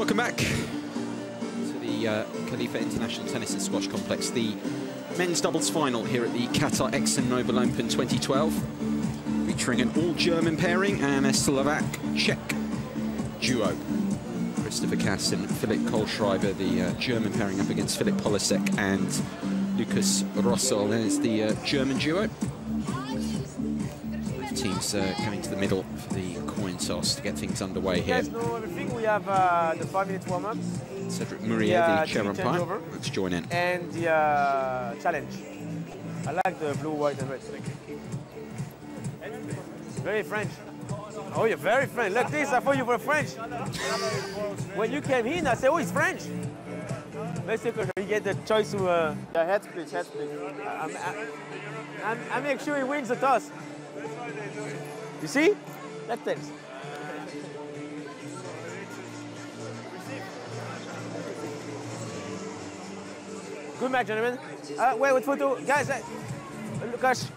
Welcome back to the Khalifa International Tennis and Squash Complex, the men's doubles final here at the Qatar ExxonMobil Open 2012, featuring an all-German pairing and a Slovak-Czech duo. Christopher Kass and Philipp Kohlschreiber, the German pairing up against Philipp Polasek and Lukas Rosol. There's the German duo. Both teams going to the middle for the coin toss to get things underway here. You guys know everything. We have the 5-minute warm-up. Cedric Murier, the chair umpire. Let's join in. And the challenge. I like the blue, white, and red. Very French. Oh, you're very French. Look this, I thought you were French. When you came in, I said, oh, he's French. Basically, you get the choice to head split, head split. I make sure he wins the toss. You see? That things. Good match, gentlemen. Wait, photo. Guys, Lukas.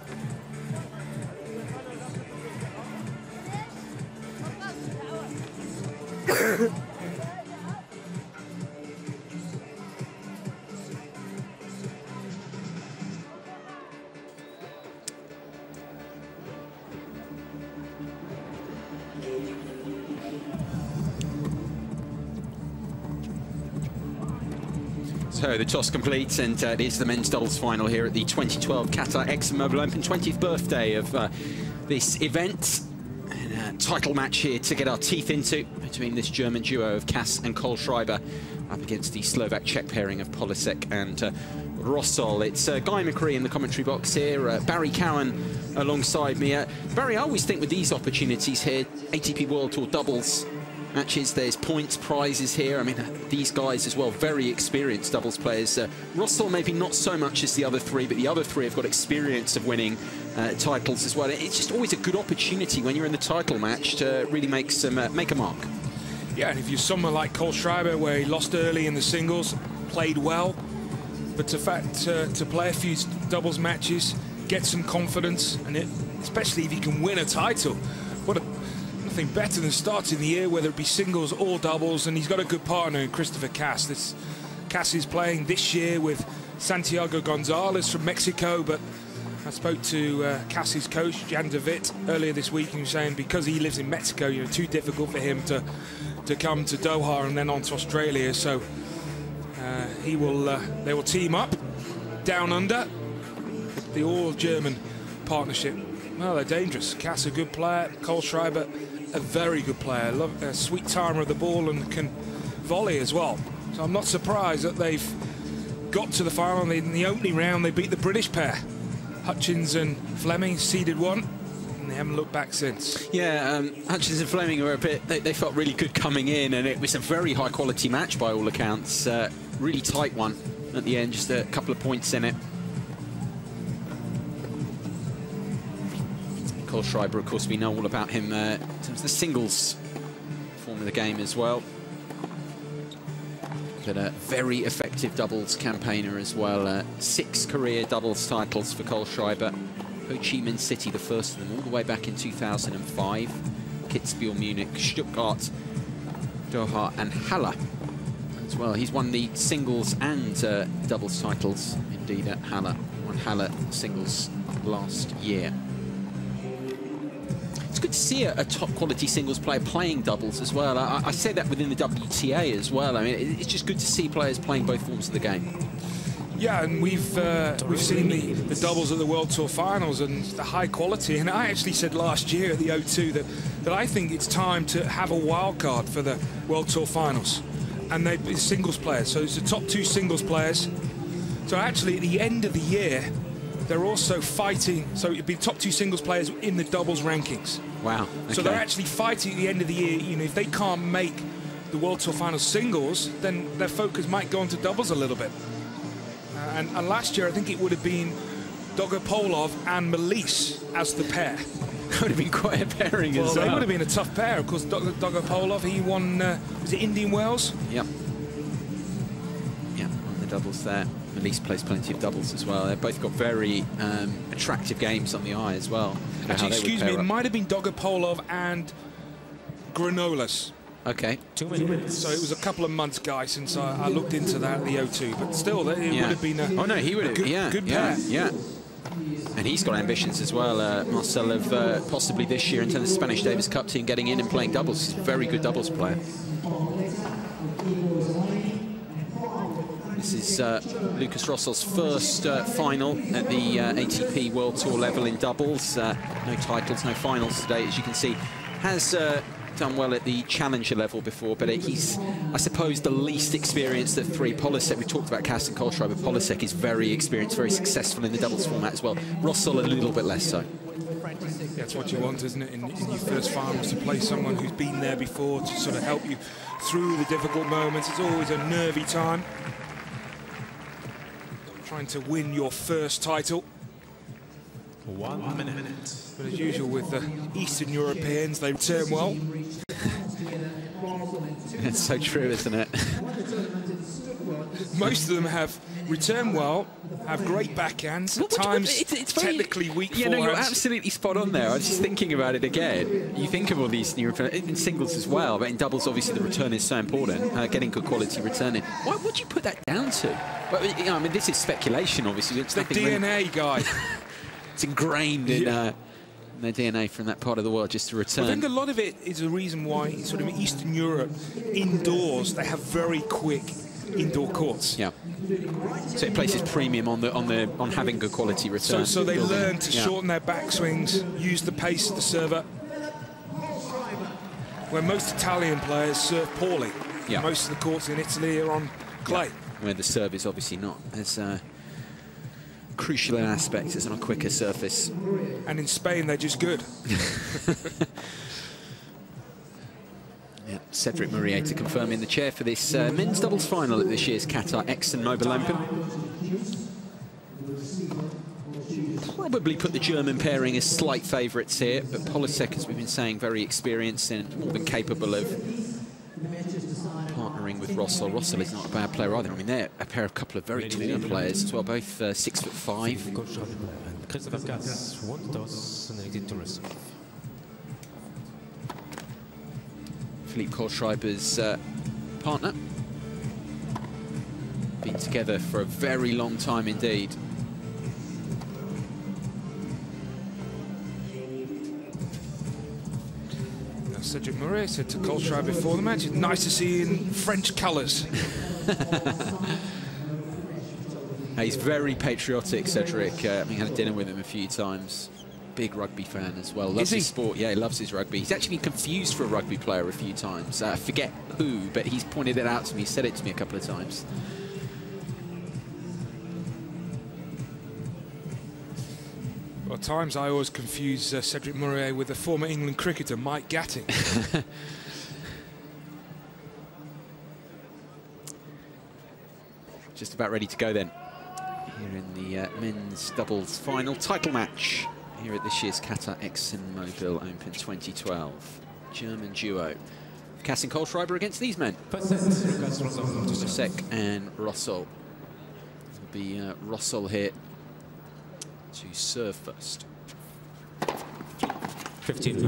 So the toss completes, and it is the men's doubles final here at the 2012 Qatar ExxonMobil Open, 20th birthday of this event. And a title match here to get our teeth into between this German duo of Kass and Kohlschreiber up against the Slovak-Czech pairing of Polasek and Rosol. It's Guy McCree in the commentary box here, Barry Cowan alongside me. Barry, I always think with these opportunities here, ATP World Tour doubles matches, there's points, prizes here. I mean, these guys as well, very experienced doubles players. Rosol maybe not so much as the other three, but the other three have got experience of winning titles as well. It's just always a good opportunity when you're in the title match to really make a mark. Yeah, and if you're someone like Kohlschreiber, where he lost early in the singles, played well, but to play a few doubles matches, get some confidence, and especially if you can win a title, nothing better than starting the year, whether it be singles or doubles, and he's got a good partner in Christopher Kass. Kass is playing this year with Santiago Gonzalez from Mexico, but I spoke to Kass's coach, Jan de Witt, earlier this week, and he was saying because he lives in Mexico, too difficult for him to come to Doha and then on to Australia, so they will team up down under the all-German partnership. Well, they're dangerous. Kass a good player, Kohlschreiber a very good player, a sweet timer of the ball and can volley as well. So I'm not surprised that they've got to the final. In the opening round, they beat the British pair, Hutchins and Fleming, seeded one, and they haven't looked back since. Yeah, Hutchins and Fleming were they felt really good coming in, and it was a very high-quality match by all accounts. Really tight one at the end, just a couple of points in it. Kohlschreiber, of course, we know all about him in terms of the singles form of the game as well. But a very effective doubles campaigner as well. 6 career doubles titles for Kohlschreiber. Ho Chi Minh City, the first of them, all the way back in 2005. Kitzbühel, Munich, Stuttgart, Doha, and Halle as well. He's won the singles and doubles titles, indeed, at Halle. Won Halle singles last year. It's good to see a top-quality singles player playing doubles as well. I say that within the WTA as well. I mean, it's just good to see players playing both forms of the game. Yeah, and we've seen the doubles at the World Tour Finals and the high quality. And I actually said last year at the O2 that I think it's time to have a wild card for the World Tour Finals, and they'd be singles players. So it's the top 2 singles players. So actually, at the end of the year, they're also fighting, so it'd be top 2 singles players in the doubles rankings. Wow. Okay. So they're actually fighting at the end of the year. If they can't make the World Tour Finals singles, then their focus might go into doubles a little bit. And last year, I think it would have been Dolgopolov and Melis as the pair. That would have been quite a pairing as well. They would have been a tough pair. Of course, Dolgopolov, he won, was it Indian Wells? Yep. Yeah, on the doubles there. Melis plays plenty of doubles as well. They've both got very attractive games on the eye as well. Actually, excuse me, it might have been Dolgopolov and Granolas. Okay. 2 minutes. So it was a couple of months, guys, since I looked into that, the O2. But still, it would have been a he would have. good pair. Yeah. And he's got ambitions as well, Marcel, of possibly this year in terms of the Spanish Davis Cup team getting in and playing doubles. He's a very good doubles player. This is Lukas Rosol's first final at the ATP World Tour level in doubles. No titles, no finals today, as you can see. Has done well at the challenger level before, but he's, I suppose, the least experienced of three. Polasek, we talked about Cass and Kohlschreiber. Polasek is very experienced, very successful in the doubles format as well. Rosol a little bit less so. That's what you want, isn't it, in your first finals, to play someone who's been there before, to sort of help you through the difficult moments. It's always a nervy time, trying to win your first title. 1 minute. But as usual with the Eastern Europeans, they return well. It's so true, isn't it? Most of them have returned well, have great backhands, at times it's technically weak forehands. No, you're absolutely spot on there. I was just thinking about it again. You think of all these European, in singles as well, but in doubles, obviously, the return is so important, getting good quality returning. What would you put that down to? Well, I mean, this is speculation, obviously. It's the DNA, guy. It's ingrained in their DNA from that part of the world, just to return. I think a lot of it is a reason why sort of Eastern Europe, indoors, they have very quick indoor courts. Yeah. So it places premium on having good quality return. So they learn to shorten their backswings, use the pace of the server. Where most Italian players serve poorly. Yeah. Most of the courts in Italy are on clay. Yeah. Where the serve is obviously not as crucial an aspect as on a quicker surface. And in Spain, they're just good. Yeah, Cedric Murier to confirm in the chair for this men's doubles final at this year's Qatar ExxonMobil Open. Probably put the German pairing as slight favourites here, but Polasek, as we've been saying, very experienced and more than capable of partnering with Rosol. Rosol is not a bad player either. I mean, they're a couple of very taller players as well, both 6'5". Philipp Kohlschreiber's partner. Been together for a very long time indeed. Cedric Murier said to Kohlschreiber before the match, it's nice to see you in French colours. He's very patriotic, Cedric. I mean, I had dinner with him a few times. Big rugby fan as well. Loves his sport. Yeah, he loves his rugby. He's actually been confused for a rugby player a few times. I forget who, but he's pointed it out to me. He said it to me a couple of times. Well, at times I always confuse Cedric Murier with the former England cricketer Mike Gatting. Just about ready to go then. Here in the men's doubles final title match here at this year's Qatar ExxonMobil Open 2012. German duo. Cass and Kohlschreiber against these men. Polasek and Rosol. It'll be Rosol here to serve first. 15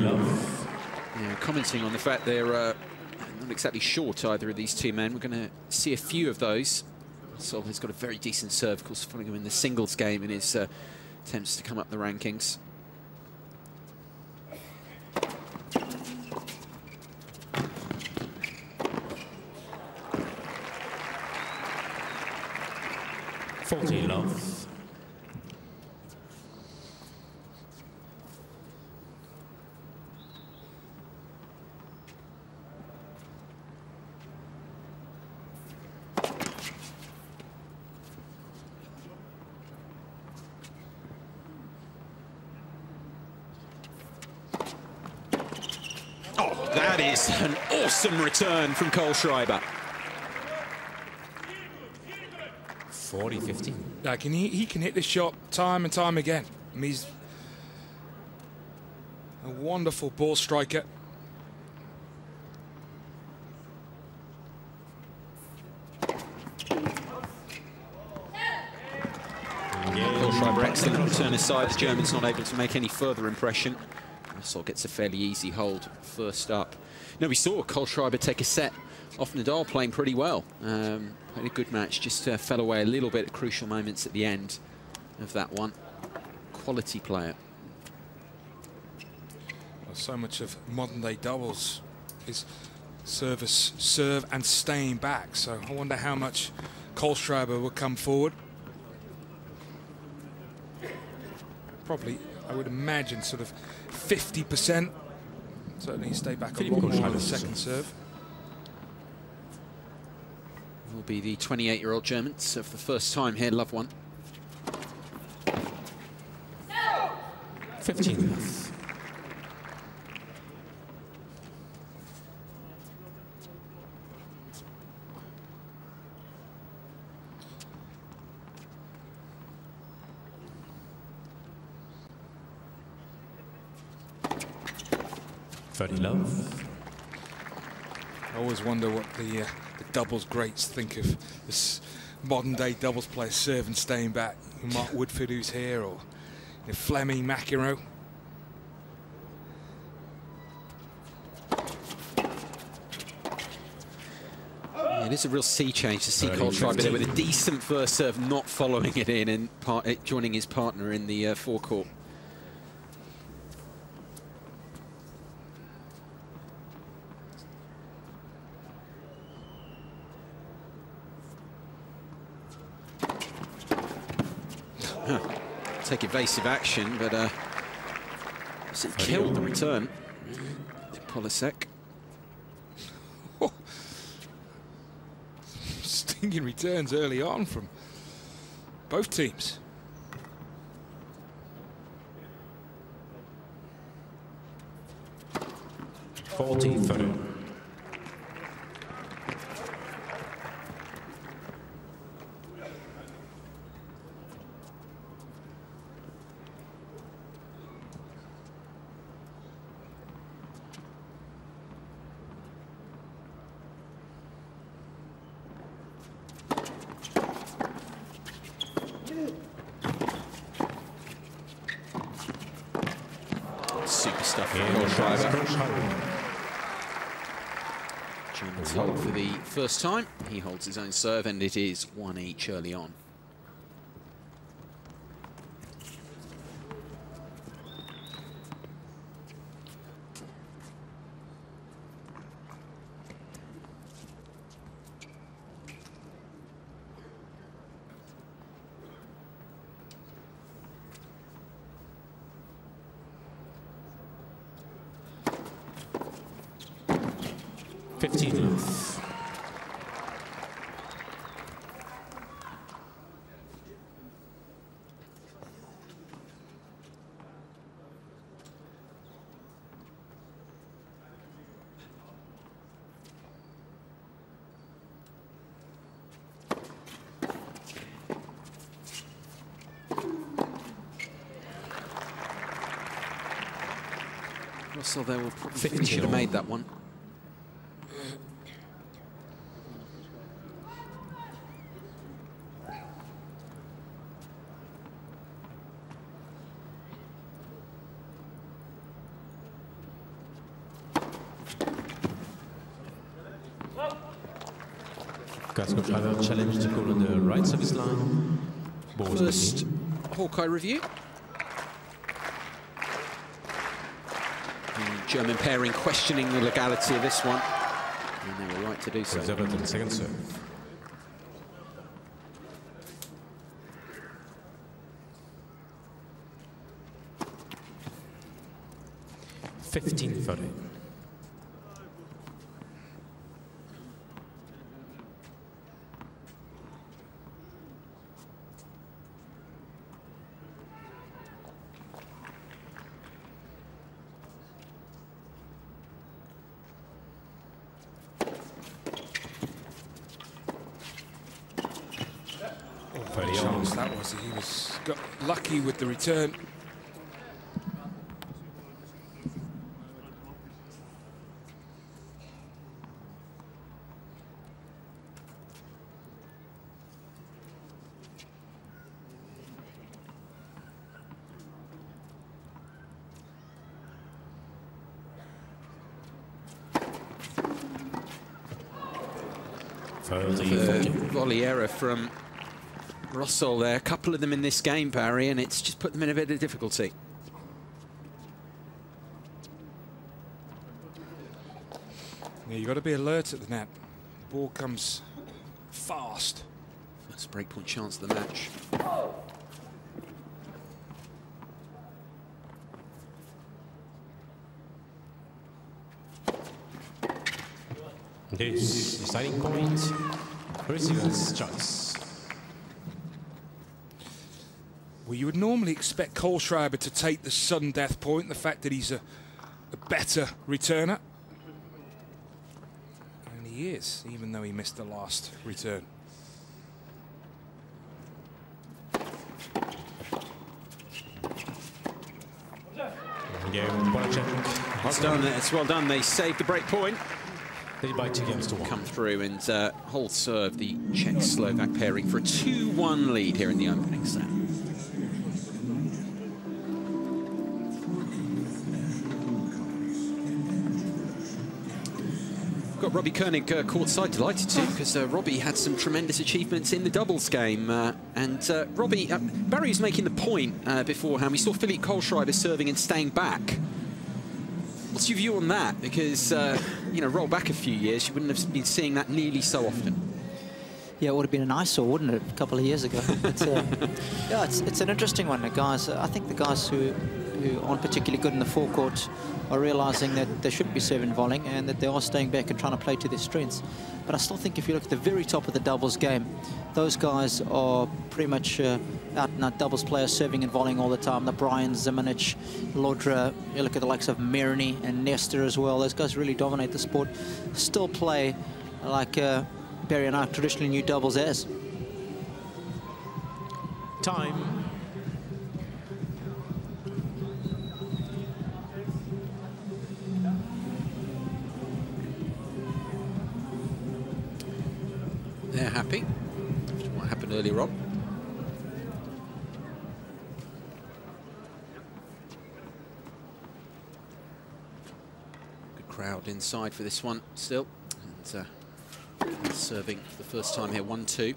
love. Yeah, commenting on the fact they're not exactly short, either of these two men. We're going to see a few of those. Sol has got a very decent serve, of course, following him in the singles game in his attempts to come up the rankings. Love. Oh, that is an awesome return from Kohlschreiber. 40-15. Like, and he can hit this shot time and time again. I mean, A wonderful ball striker. Kohlschreiber excellent return aside. The German's not able to make any further impression. Rosol gets a fairly easy hold first up. No, we saw Kohlschreiber take a set off Nadal, playing pretty well. Had a good match, just fell away a little bit at crucial moments at the end of that one. Quality player. Well, so much of modern day doubles is serve and staying back. So I wonder how much Kohlschreiber will come forward. Probably, I would imagine, sort of 50%. Certainly stay back a lot more on the second serve. Will be the 28-year-old German for the first time here, love one. 15. Love. I always wonder what the doubles greats think of this modern day doubles player serve and staying back. Mark Woodford, who's here, or Fleming, McEnroe. Yeah, it is a real sea change to see Kohlschreiber there with a decent first serve, not following it in and joining his partner in the forecourt. Take evasive action, but it killed the return. Polasek. Oh. Stinging returns early on from both teams. $40. Super stuff from Kohlschreiber. Germans hold for the first time. He holds his own serve, and it is 1 each early on. Rosol there will probably think he should have made that one. Kohlschreiber challenge to go on the right service line. First Hawkeye review. The German pairing questioning the legality of this one, and they were right to do so. Second serve. $15. Chance that was. He got lucky with the return. Volley error from Rosol there. A couple of them in this game, Barry, and it's just put them in a bit of difficulty. Yeah, you've got to be alert at the net. The ball comes fast. First breakpoint chance of the match. This deciding point, receiver's choice. Well, you would normally expect Kohlschreiber to take the sudden death point, the fact that he's a better returner. And he is, even though he missed the last return. It's done. It's well done. They saved the break point. They by 2 games to 1. Come through and hold serve the Czech-Slovak pairing for a 2-1 lead here in the opening set. Got Robbie Koenig courtside, delighted to, because Robbie had some tremendous achievements in the doubles game. Robbie, Barry was making the point beforehand. We saw Philipp Kohlschreiber serving and staying back. What's your view on that? Because, you know, roll back a few years, you wouldn't have been seeing that nearly so often. Yeah, it would have been an eyesore, wouldn't it, a couple of years ago? But, yeah, it's an interesting one. The guys, I think the guys who aren't particularly good in the forecourt are realizing that they shouldn't be serving volleying and that they are staying back and trying to play to their strengths. But I still think if you look at the very top of the doubles game, those guys are pretty much out-and-out doubles players serving and volleying all the time. The Brian, Zimonich, Lodra, you look at the likes of Marini and Nestor as well. Those guys really dominate the sport, still play like Barry and I traditionally knew doubles as. Time. They're happy after what happened earlier on. Good crowd inside for this one still. And serving for the first time here, 1-2.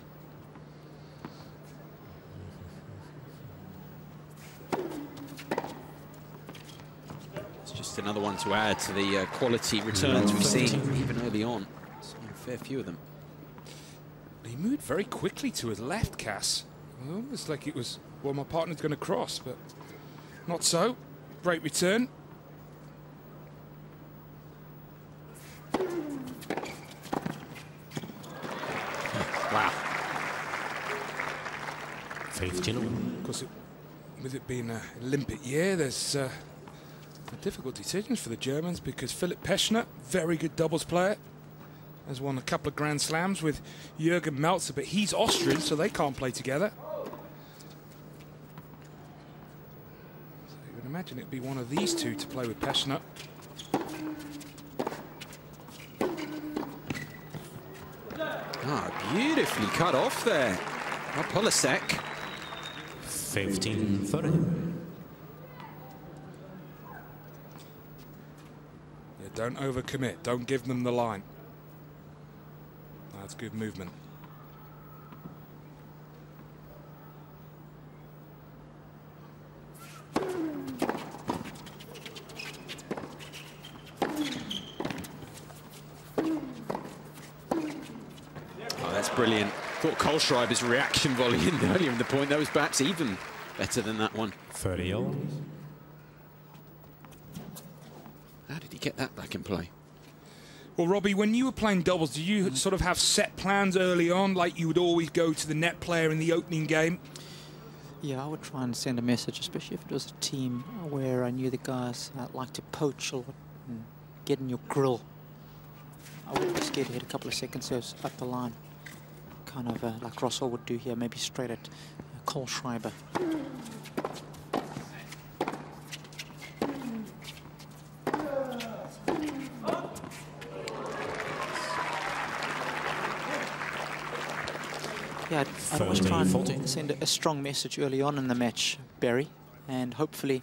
It's just another one to add to the quality returns we've seen even early on. So a fair few of them. He moved very quickly to his left, Cass. Almost like it was, well, my partner's going to cross, but not so. Great return. Wow. 15. Of course, with it being an Olympic year, there's difficult decisions for the Germans because Philipp Peschner, very good doubles player, has won a couple of Grand Slams with Jürgen Melzer, but he's Austrian, so they can't play together. So you would imagine it'd be one of these two to play with Peschner. Ah, beautifully cut off there. Polasek. 15-30. Yeah, don't overcommit. Don't give them the line. That's good movement. Oh, that's brilliant. Thought Kohlschreiber's reaction volley earlier in the point, that was perhaps even better than that one. 30 all. How did he get that back in play? Well, Robbie, when you were playing doubles, did you sort of have set plans early on, like you would always go to the net player in the opening game? Yeah, I would try and send a message, especially if it was a team where I knew the guys like to poach a lot and get in your grill. I wouldn't be scared to hit a couple of second serves up the line, kind of like Rosol would do here, maybe straight at Kohlschreiber. Yeah, I'd always try and send a strong message early on in the match, Barry, and hopefully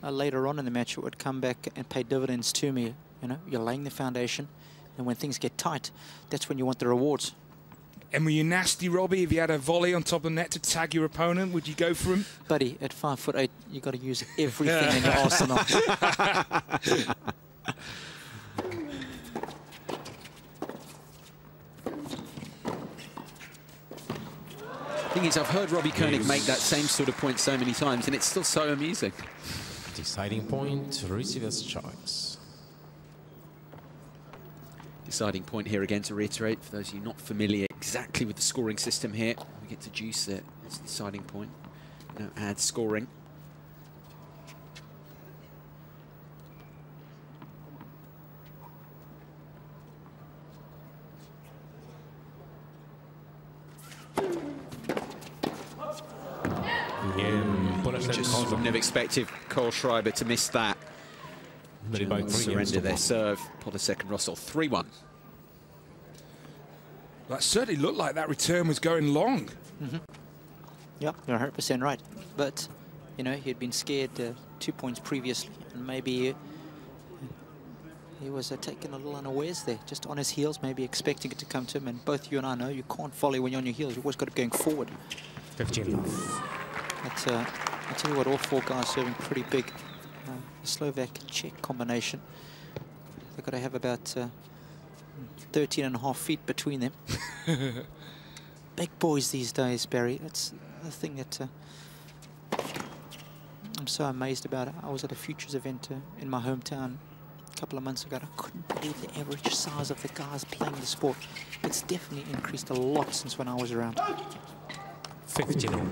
later on in the match it would come back and pay dividends to me. You know, you're laying the foundation, and when things get tight, that's when you want the rewards. And were you nasty, Robbie? If you had a volley on top of the net to tag your opponent, would you go for him? Buddy, at 5'8", you've got to use everything in your arsenal. Thing is, I've heard Robbie Koenig make that same sort of point so many times, and it's still so amusing. Deciding point, receiver's choice. Deciding point here again, to reiterate, for those of you not familiar exactly with the scoring system here, we get to juice it. It's a deciding point. No add scoring. Just wouldn't have expected Kohlschreiber to miss that. Surrender their serve. Polasek and Rosol 3-1. That certainly looked like that return was going long. Yeah, you're 100% right. But, you know, he had been scared 2 points previously, and maybe he was taken a little unawares there, just on his heels, maybe expecting it to come to him. And both you and I know you can't volley when you're on your heels. You've always got to be going forward. 15. That's, I tell you what, all four guys serving pretty big. Slovak-Czech combination. They've got to have about 13.5 feet between them. Big boys these days, Barry. That's the thing that I'm so amazed about. I was at a futures event in my hometown a couple of months ago. I couldn't believe the average size of the guys playing the sport. It's definitely increased a lot since when I was around. 15.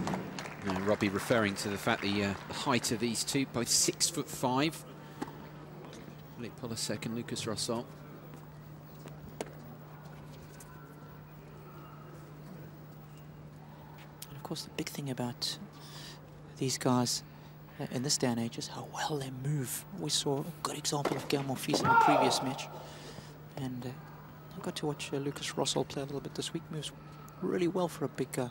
Robbie referring to the fact the height of these two, both 6'5". Philipp Polasek and Lukas Rosol. And of course, the big thing about these guys in this day and age is how well they move. We saw a good example of Garcia-Lopez in the previous match, and I got to watch Lukas Rosol play a little bit this week. Moves really well for a big guy.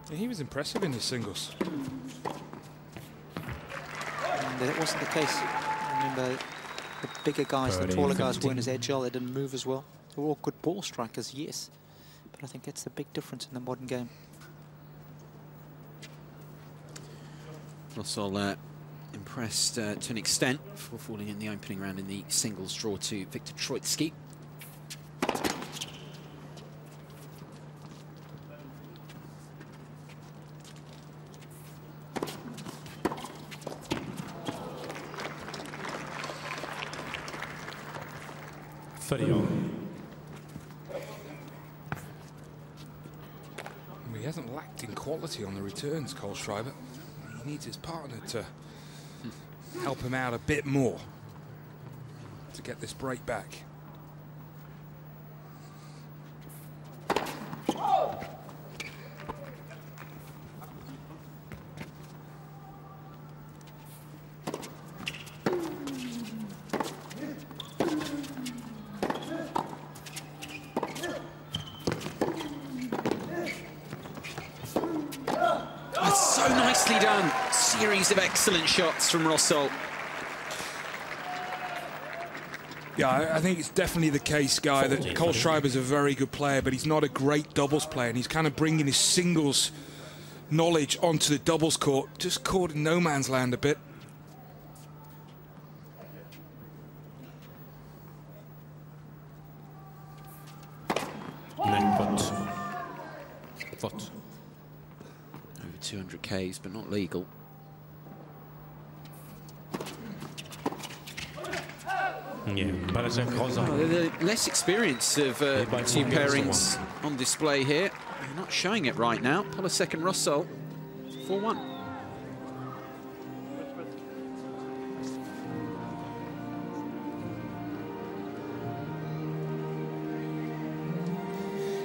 Yeah, he was impressive in his singles. And that wasn't the case. I remember the bigger guys, the taller guys weren't as agile, they didn't move as well. They were all good ball strikers, yes. But I think that's the big difference in the modern game. Rosol impressed to an extent before falling in the opening round in the singles draw to Viktor Troitsky. He hasn't lacked in quality on the returns, Kohlschreiber. He needs his partner to help him out a bit more to get this break back. So nicely done. Series of excellent shots from Rosol. Yeah, I think it's definitely the case, Guy, that Kohlschreiber's a very good player, but he's not a great doubles player, and he's kind of bringing his singles knowledge onto the doubles court. Just caught in no man's land a bit. What? 200 Ks, but not legal. Yeah, the less experience of two pairings on display here. They're not showing it right now. Polasek and Rosol, 4-1.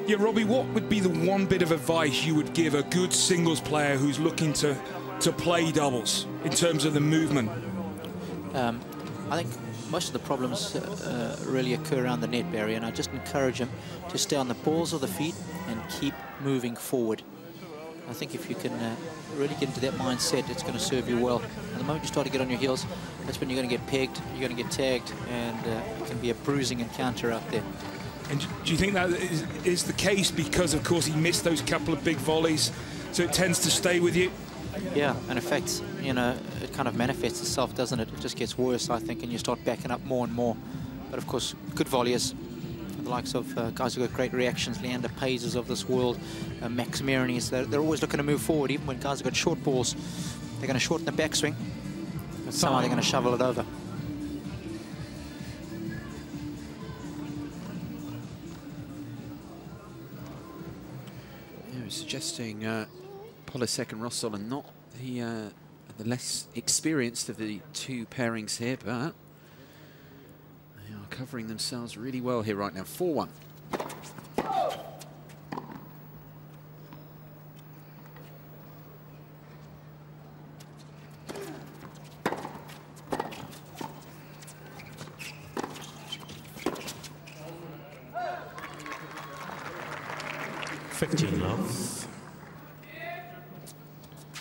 Yeah, Robbie, what would be the one bit of advice you would give a good singles player who's looking to play doubles in terms of the movement? I think most of the problems really occur around the net, Barry, and I just encourage him to stay on the balls of the feet and keep moving forward. I think if you can really get into that mindset, it's going to serve you well. And the moment you start to get on your heels, that's when you're going to get pegged, you're going to get tagged, and it can be a bruising encounter out there. And do you think that is the case because, of course, he missed those couple of big volleys, so it tends to stay with you? Yeah, and in fact, you know, it kind of manifests itself, doesn't it? It just gets worse, I think, and you start backing up more and more. But of course, good volleyers, the likes of guys who've got great reactions, Leander Paises of this world, Max Marinis, they're always looking to move forward. Even when guys have got short balls, they're going to shorten the backswing, but somehow they're going to shovel it over. Yeah, suggesting Polasek and Rosol are not the less experienced of the two pairings here, but they are covering themselves really well here right now. 4-1.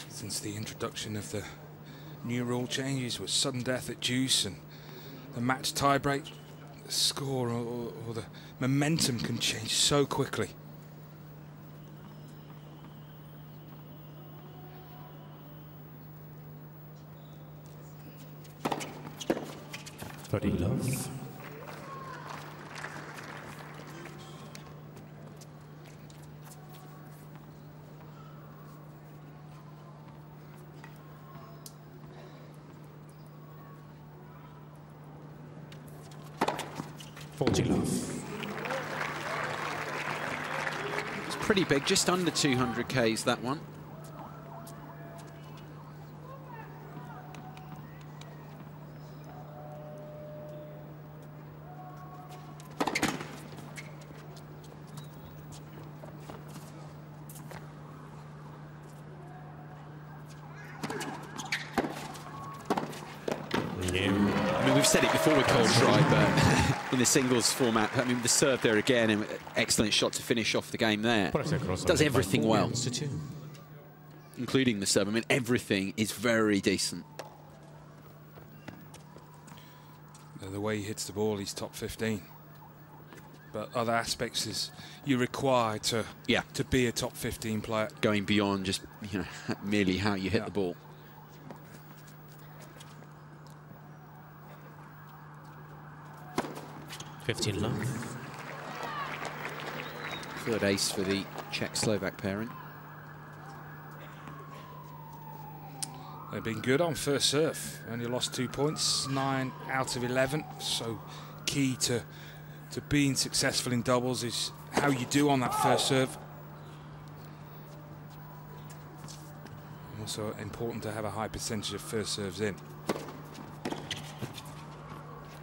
Since the introduction of the new rule changes with sudden death at deuce and the match tiebreak, the score or the momentum can change so quickly. Body love. It's pretty big, just under 200 Ks, that one. I mean, we've said it before with Kohlschreiber in the singles format. I mean, the serve there again, an excellent shot to finish off the game there. Does everything well, including the serve. I mean, everything is very decent. The way he hits the ball, he's top 15. But other aspects is you're required to be a top 15 player. Going beyond just, you know, merely how you hit the ball. Third ace for the Czech-Slovak pairing. They've been good on first serve. Only lost 2 points, 9 out of 11. So key to being successful in doubles is how you do on that first serve. Also important to have a high percentage of first serves in.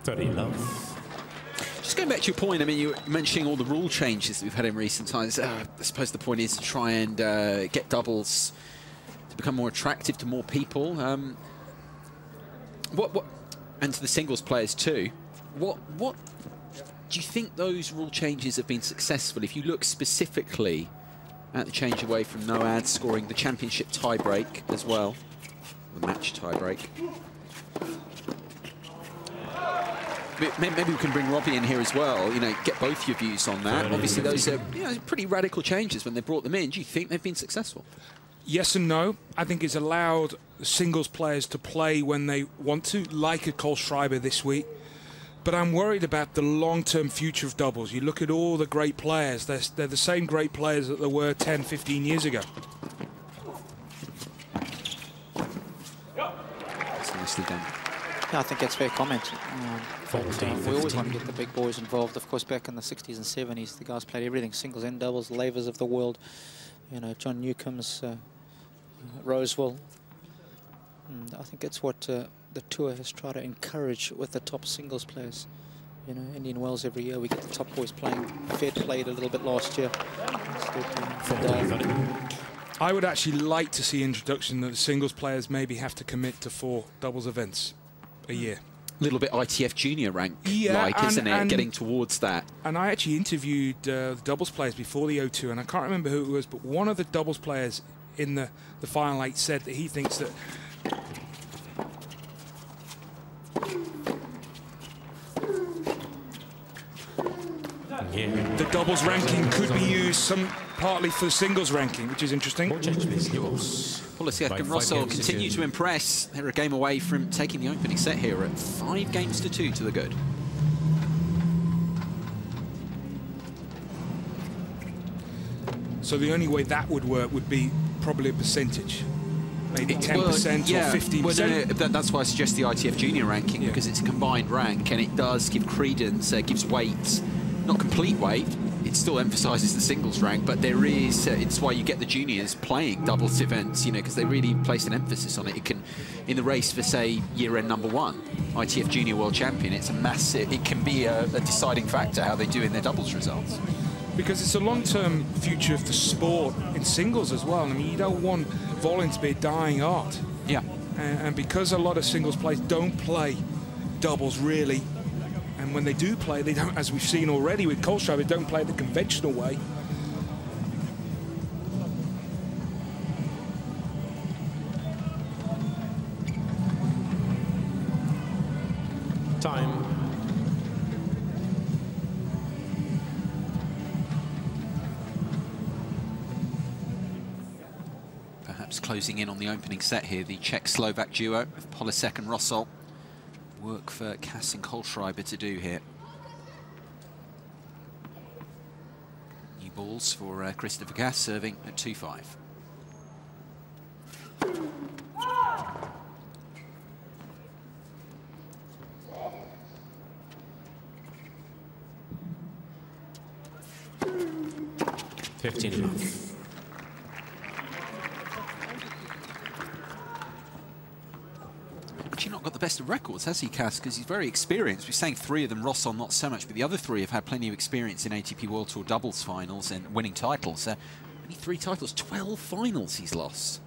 30 love. Just going back to your point, I mean, you were mentioning all the rule changes that we've had in recent times. I suppose the point is to try and get doubles to become more attractive to more people. And to the singles players too. What do you think those rule changes have been successful? If you look specifically at the change away from no ads, scoring the championship tiebreak as well, the match tiebreak. Maybe we can bring Robbie in here as well, you know, get both your views on that. Obviously, those are, you know, pretty radical changes when they brought them in. Do you think they've been successful? Yes and no. I think it's allowed singles players to play when they want to, like a Kohlschreiber this week. But I'm worried about the long-term future of doubles. You look at all the great players. They're the same great players that there were 10, 15 years ago. That's nicely done. Yeah, I think that's a fair comment. We always want to get the big boys involved. Of course, back in the 60s and 70s, the guys played everything, singles and doubles, Lavers of the world. You know, John Newcomb's, Rosol. And I think that's what the tour has tried to encourage with the top singles players. You know, Indian Wells every year, we get the top boys playing. Fed played a little bit last year. I would actually like to see introduction that the singles players maybe have to commit to 4 doubles events a year. A little bit ITF junior rank, like, isn't it? Getting towards that. And I actually interviewed the doubles players before the O2, and I can't remember who it was, but one of the doubles players in the final 8 said that he thinks that the doubles ranking could be used partly for the singles ranking, which is interesting. Polasek and Rosol continue to impress. They're a game away from taking the opening set here at 5-2 to the good. So the only way that would work would be probably a percentage. Maybe 10% or 15%. Well, no, that's why I suggest the ITF Junior ranking, because it's a combined rank and it does give credence, gives weight, not complete weight. It still emphasises the singles rank, but there is, it's why you get the juniors playing doubles events, you know, because they really place an emphasis on it. It can, in the race for, say, year-end #1, ITF Junior World Champion, it's a massive, it can be a deciding factor how they do in their doubles results. Because it's a long-term future of the sport in singles as well. I mean, you don't want volleying to be a dying art. Yeah. And because a lot of singles players don't play doubles really, and when they do play, they don't, as we've seen already with Kohlschreiber, they don't play the conventional way. Time. Perhaps closing in on the opening set here, the Czech-Slovak duo of Polasek and Rosol. Work for Cass and Kohlschreiber to do here. New balls for Christopher Cass, serving at 2-5. Actually not got the best of records, has he, Cass? Because he's very experienced. We're saying 3 of them, Rosol not so much, but the other 3 have had plenty of experience in ATP World Tour doubles finals and winning titles. Only 3 titles, 12 finals he's lost.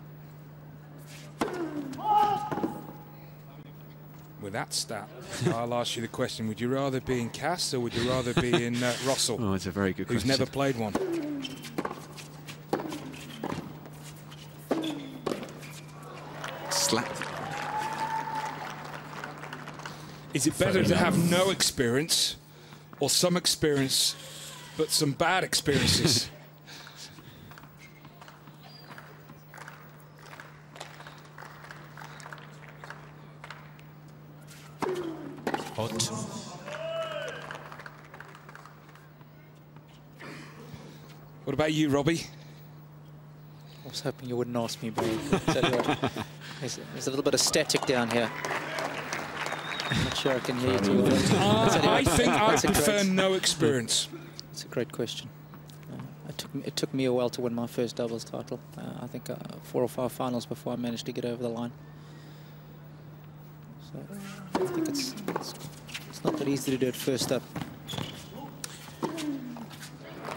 With that stat, I'll ask you the question, would you rather be in Cass or would you rather be in Rosol? Oh, it's a very good question. Who's never played one. Slapped. Is it better to have no experience or some experience but some bad experiences? Hot. What about you, Robbie? I was hoping you wouldn't ask me, but there's a little bit of static down here. I'm not sure I can hear you too well. I think I prefer no experience. It's a great question. It took me a while to win my first doubles title. I think 4 or 5 finals before I managed to get over the line. So I think it's not that easy to do it first up.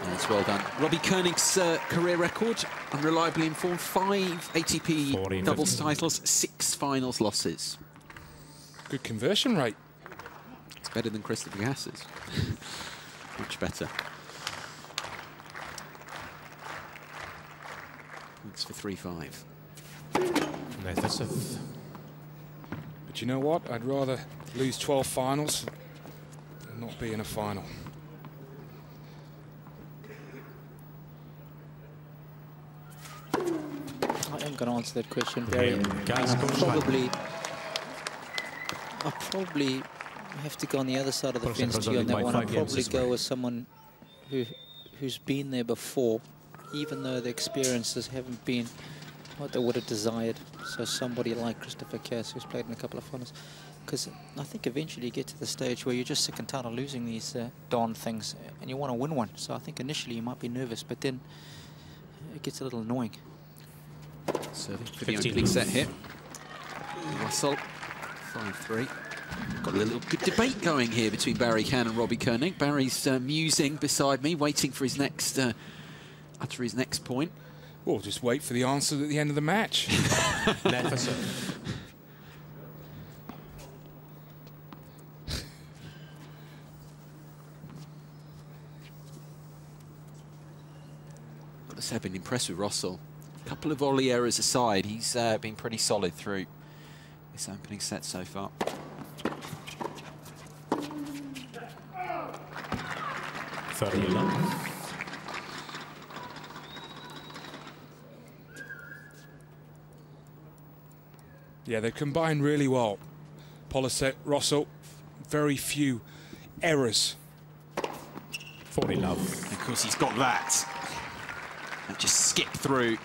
That's well done. Robbie Koenig's career record, unreliably informed, 5 ATP doubles titles, 6 finals losses. Good conversion rate. It's better than Christopher Cass's. Much better. It's for 3-5. But you know what? I'd rather lose 12 finals than not be in a final. I am going to answer that question, Barry. I'll probably have to go on the other side of the fence to you on that one. I'll probably go with someone who's been there before, even though the experiences haven't been what they would have desired. So somebody like Christopher Cass, who's played in a couple of finals. Because I think eventually you get to the stage where you're just sick and tired of losing these darn things, and you want to win one. So I think initially you might be nervous, but then it gets a little annoying. Serving for the opening set here. Rosol, 5-3. Got a little good debate going here between Barry Kann and Robbie Koenig. Barry's musing beside me, waiting for his next, utter his next point. Well, just wait for the answer at the end of the match. Got to say, I've been impressed with Rosol. A couple of volley errors aside, he's been pretty solid through this opening set so far. 30 love. Yeah, they've combined really well. Polasek, Rosol, very few errors. 40 love. Of course, he's got that. And just skip through.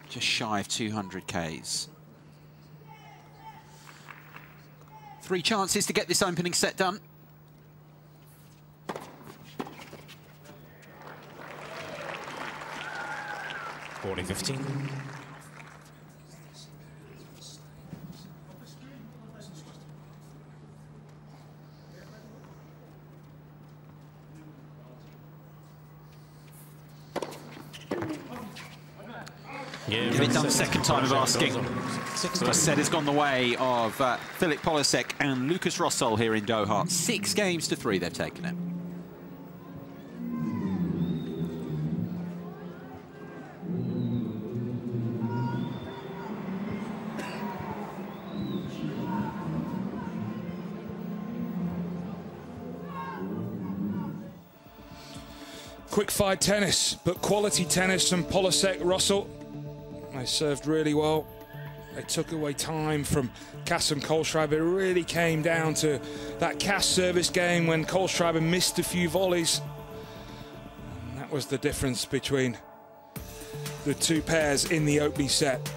Just shy of 200 Ks. 3 chances to get this opening set done. $40-15. Get it done second time of asking. So I said it's gone the way of Philipp Polasek and Lukas Rosol here in Doha. 6 games to 3 they've taken it. Quick-fire tennis, but quality tennis from Polasek, Rosol. They served really well. They took away time from Cass and Kohlschreiber. It really came down to that Cass service game when Kohlschreiber missed a few volleys. And that was the difference between the 2 pairs in the opening set.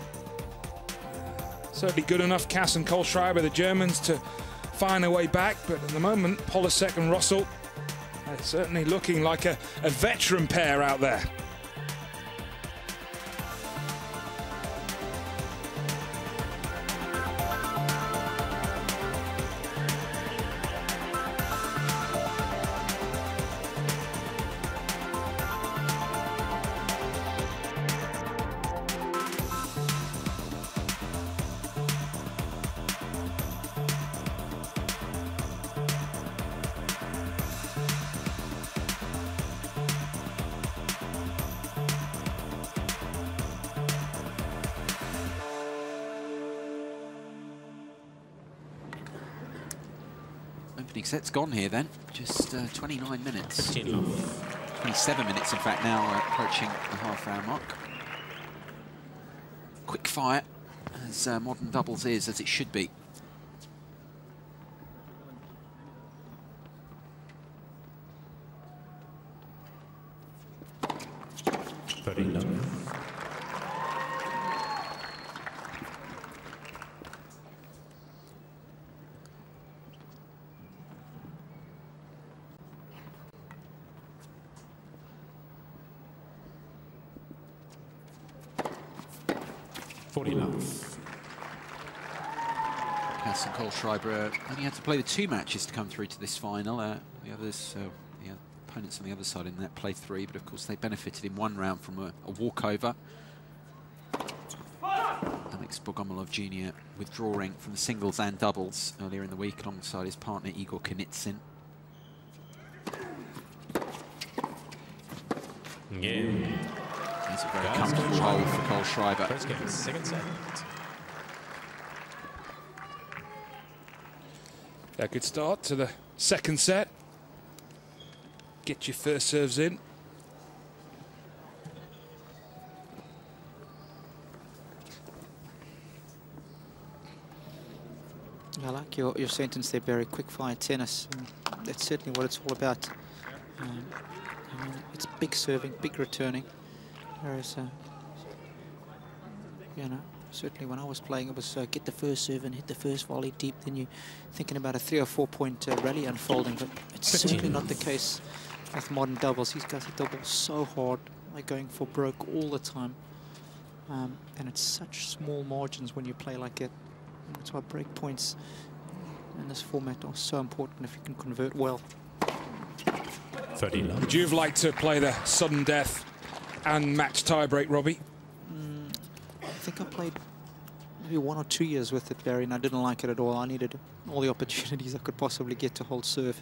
Certainly good enough, Cass and Kohlschreiber, the Germans, to find their way back. But at the moment, Polasek and Rosol, they're certainly looking like a veteran pair out there. Opening set's gone here then. Just 29 minutes. 15 love. 27 minutes, in fact, now approaching the half-round mark. Quick fire, as modern doubles is, as it should be. Cass and Kohlschreiber only had to play the 2 matches to come through to this final. The others, the opponents on the other side in that play 3, but of course they benefited in 1 round from a walkover. Alex Bogomolov Jr. withdrawing from the singles and doubles earlier in the week alongside his partner Igor Knitsin. It's a very comfortable hole for Kohlschreiber. First game, second set. A good start to the second set. Get your first serves in. I like your sentence there, Barry. Quick-fire tennis. That's certainly what it's all about. I mean, it's big serving, big returning. Whereas, you know, certainly when I was playing, it was get the first serve and hit the first volley deep. Then you're thinking about a 3 or 4 point rally unfolding. But it's certainly not the case with modern doubles. These guys hit the ball so hard. They're going for broke all the time. And it's such small margins when you play like it. And that's why break points in this format are so important if you can convert well. 30 love. Would you have liked to play the sudden death and match tie-break, Robbie? I think I played maybe 1 or 2 years with it, Barry, and I didn't like it at all. I needed all the opportunities I could possibly get to hold serve.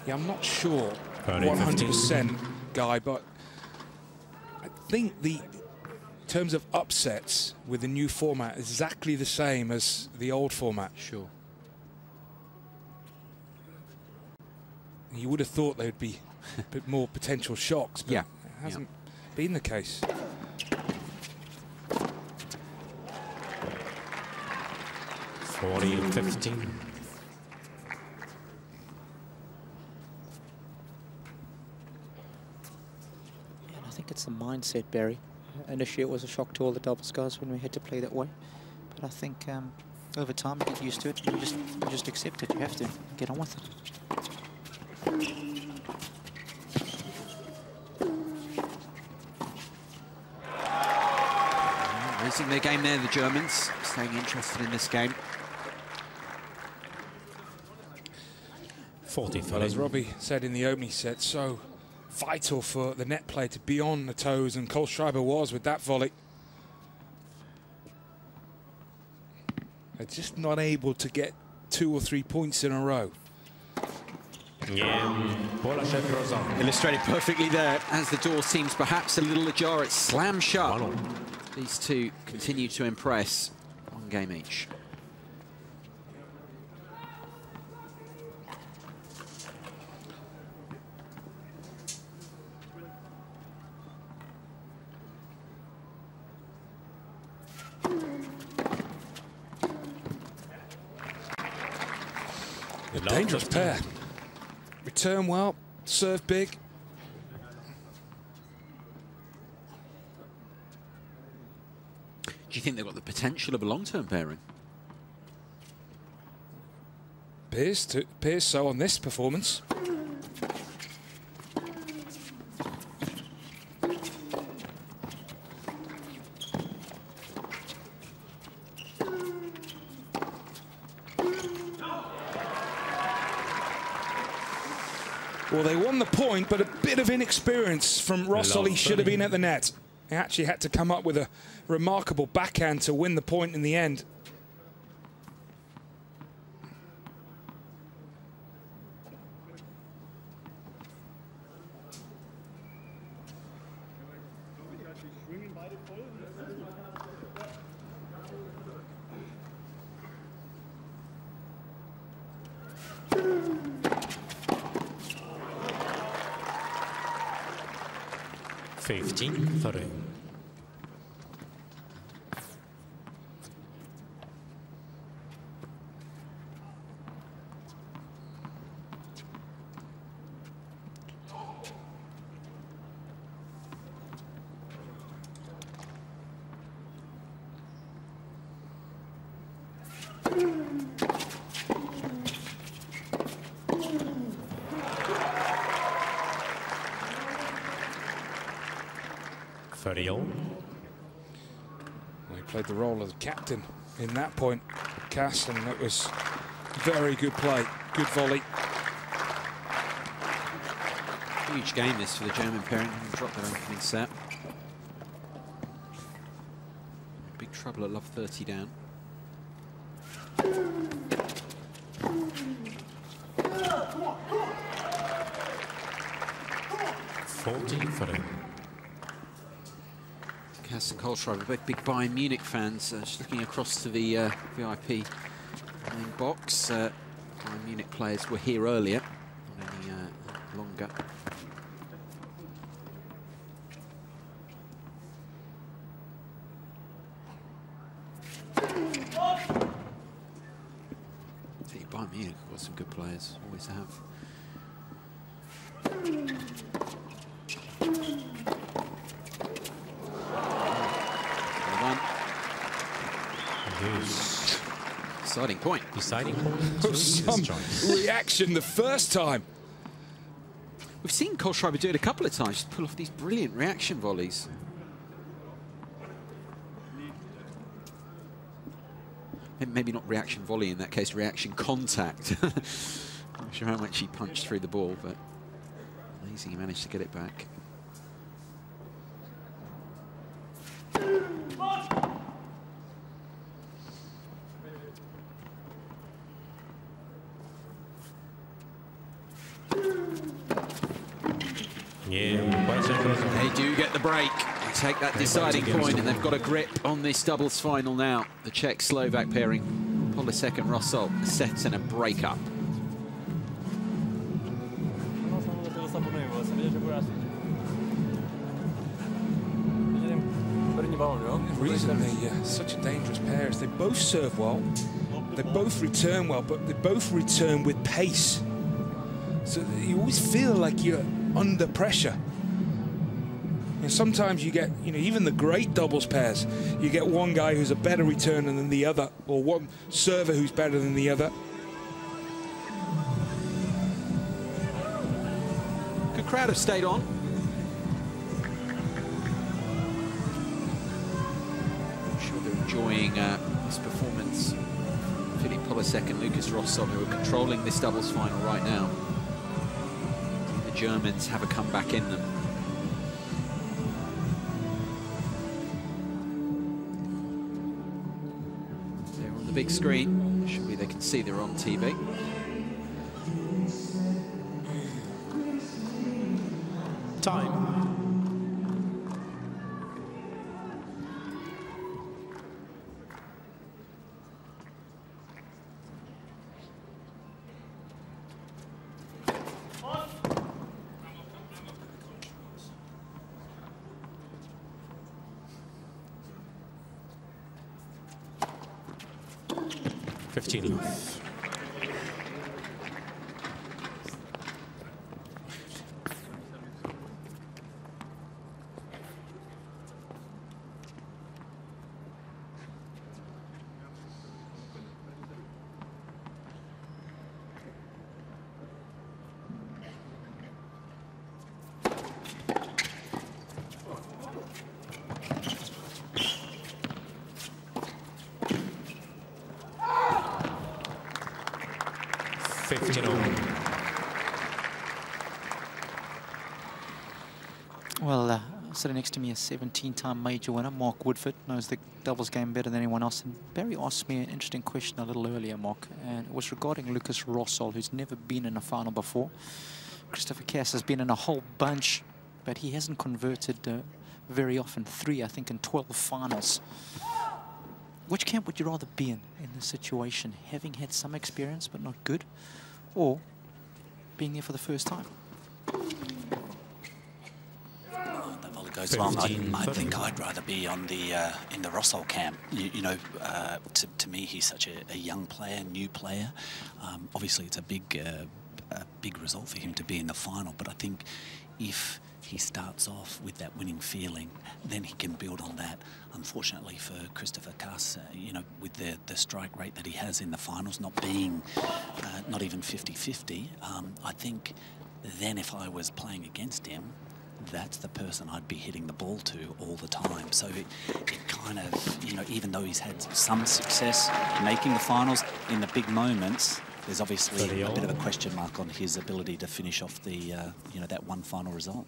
Yeah, I'm not sure 100%, Guy, but think in terms of upsets with the new format, exactly the same as the old format. Sure. You would have thought there would be a bit more potential shocks, but yeah, it hasn't been the case. $40-15. And I think it's the mindset, Barry. Initially, it was a shock to all the doubles guys when we had to play that way. But I think over time, you get used to it. You just accept it. You have to get on with it. Raising their game there, the Germans, staying interested in this game. 40. Well, as Robbie said in the opening set, so vital for the net play to be on the toes, and Kohlschreiber was with that volley. They're just not able to get 2 or 3 points in a row. Yeah, Polasek, Rosol. Illustrated perfectly there. As the door seems perhaps a little ajar, it's slammed shut. These two continue to impress. 1 game each. A dangerous pair. Return well, serve big. Do you think they've got the potential of a long-term pairing? Appears so on this performance. Well, they won the point, but a bit of inexperience from Rosol. He should have been at the net. He actually had to come up with a remarkable backhand to win the point in the end. $15-30. Well, he played the role of the captain in that point, Cass, and it was very good play, good volley. Huge game this for the German pairing. Dropped their opening set. Big trouble at love 30 down. Cass and Kohlschreiber, both big Bayern Munich fans. Just looking across to the VIP main box. Bayern Munich players were here earlier, not any longer. Bayern Munich have got some good players, always have. Deciding point. Deciding point. Some reaction the first time. We've seen Kohlschreiber do it a couple of times, just pull off these brilliant reaction volleys. Maybe not reaction volley in that case, reaction contact. Not sure how much he punched through the ball, but amazing he managed to get it back. Yeah, they do get the break. take that deciding point, and they've got a grip on this doubles final now. The Czech-Slovak pairing, Polasek and Rosol, set in a breakup. The reason they're such a dangerous pair is they both serve well, they both return well, but they both return with pace. So you always feel like you're under pressure. And sometimes you get, even the great doubles pairs, you get one guy who's a better returner than the other, or one server who's better than the other. Good crowd have stayed on. I'm sure they're enjoying this performance. Philipp, Polasek and Lukas Rosol, who are controlling this doubles final right now. The Germans have a comeback in them. They're on the big screen. Surely they can see they're on TV. Time. Well, sitting next to me, a 17-time major winner, Mark Woodford, knows the doubles game better than anyone else. And Barry asked me an interesting question a little earlier, Mark, and it was regarding Lukas Rosol, who's never been in a final before. Christopher Cass has been in a whole bunch, but he hasn't converted very often, 3, I think, in 12 finals. Which camp would you rather be in this situation? Having had some experience but not good, or being there for the first time? That volley goes long. I think I'd rather be on the in the Rosol camp. To me, he's such a young player, new player. Obviously, it's a big result for him to be in the final. But I think if he starts off with that winning feeling, then he can build on that. Unfortunately for Christopher Cass, with the strike rate that he has in the finals, not being not even 50-50, I think then if I was playing against him, that's the person I'd be hitting the ball to all the time. So it kind of, even though he's had some success making the finals, in the big moments, there's obviously a bit of a question mark on his ability to finish off the, that one final result.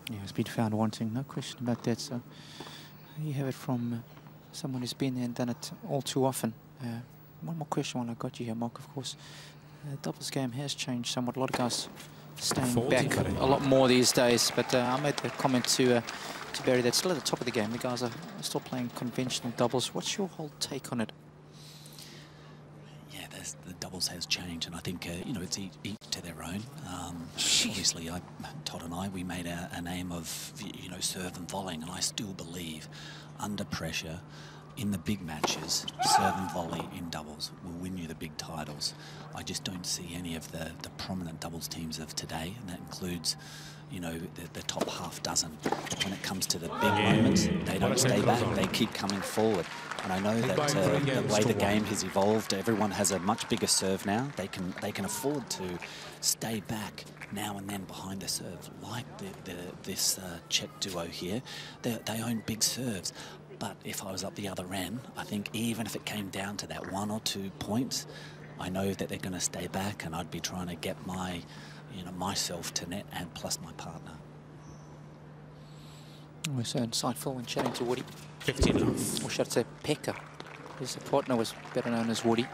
Yeah, he's been found wanting, no question about that. So you have it from someone who's been there and done it all too often. One more question while I got you here, Mark, of course. The doubles game has changed somewhat. A lot of guys staying back a lot more these days. But I made the comment to Barry that still at the top of the game, the guys are still playing conventional doubles. What's your whole take on it? Yeah, the doubles has changed, and I think, it's each to their own. Obviously, Todd and I, we made a name of, serve and volleying, and I still believe under pressure, in the big matches, serve and volley in doubles will win you the big titles. I just don't see any of the prominent doubles teams of today, and that includes, the top half dozen. When it comes to the big moments, they don't stay back, they keep coming forward. And I know that the way the game has evolved, everyone has a much bigger serve now. They can afford to stay back now and then behind the serve, like this Czech duo here. They own big serves. But if I was up the other end, I think even if it came down to that 1 or 2 points, I know that they're going to stay back, and I'd be trying to get myself to net and plus my partner. We're so insightful when chatting to Woody. 15 Or should I say Pekka. His partner was better known as Woody.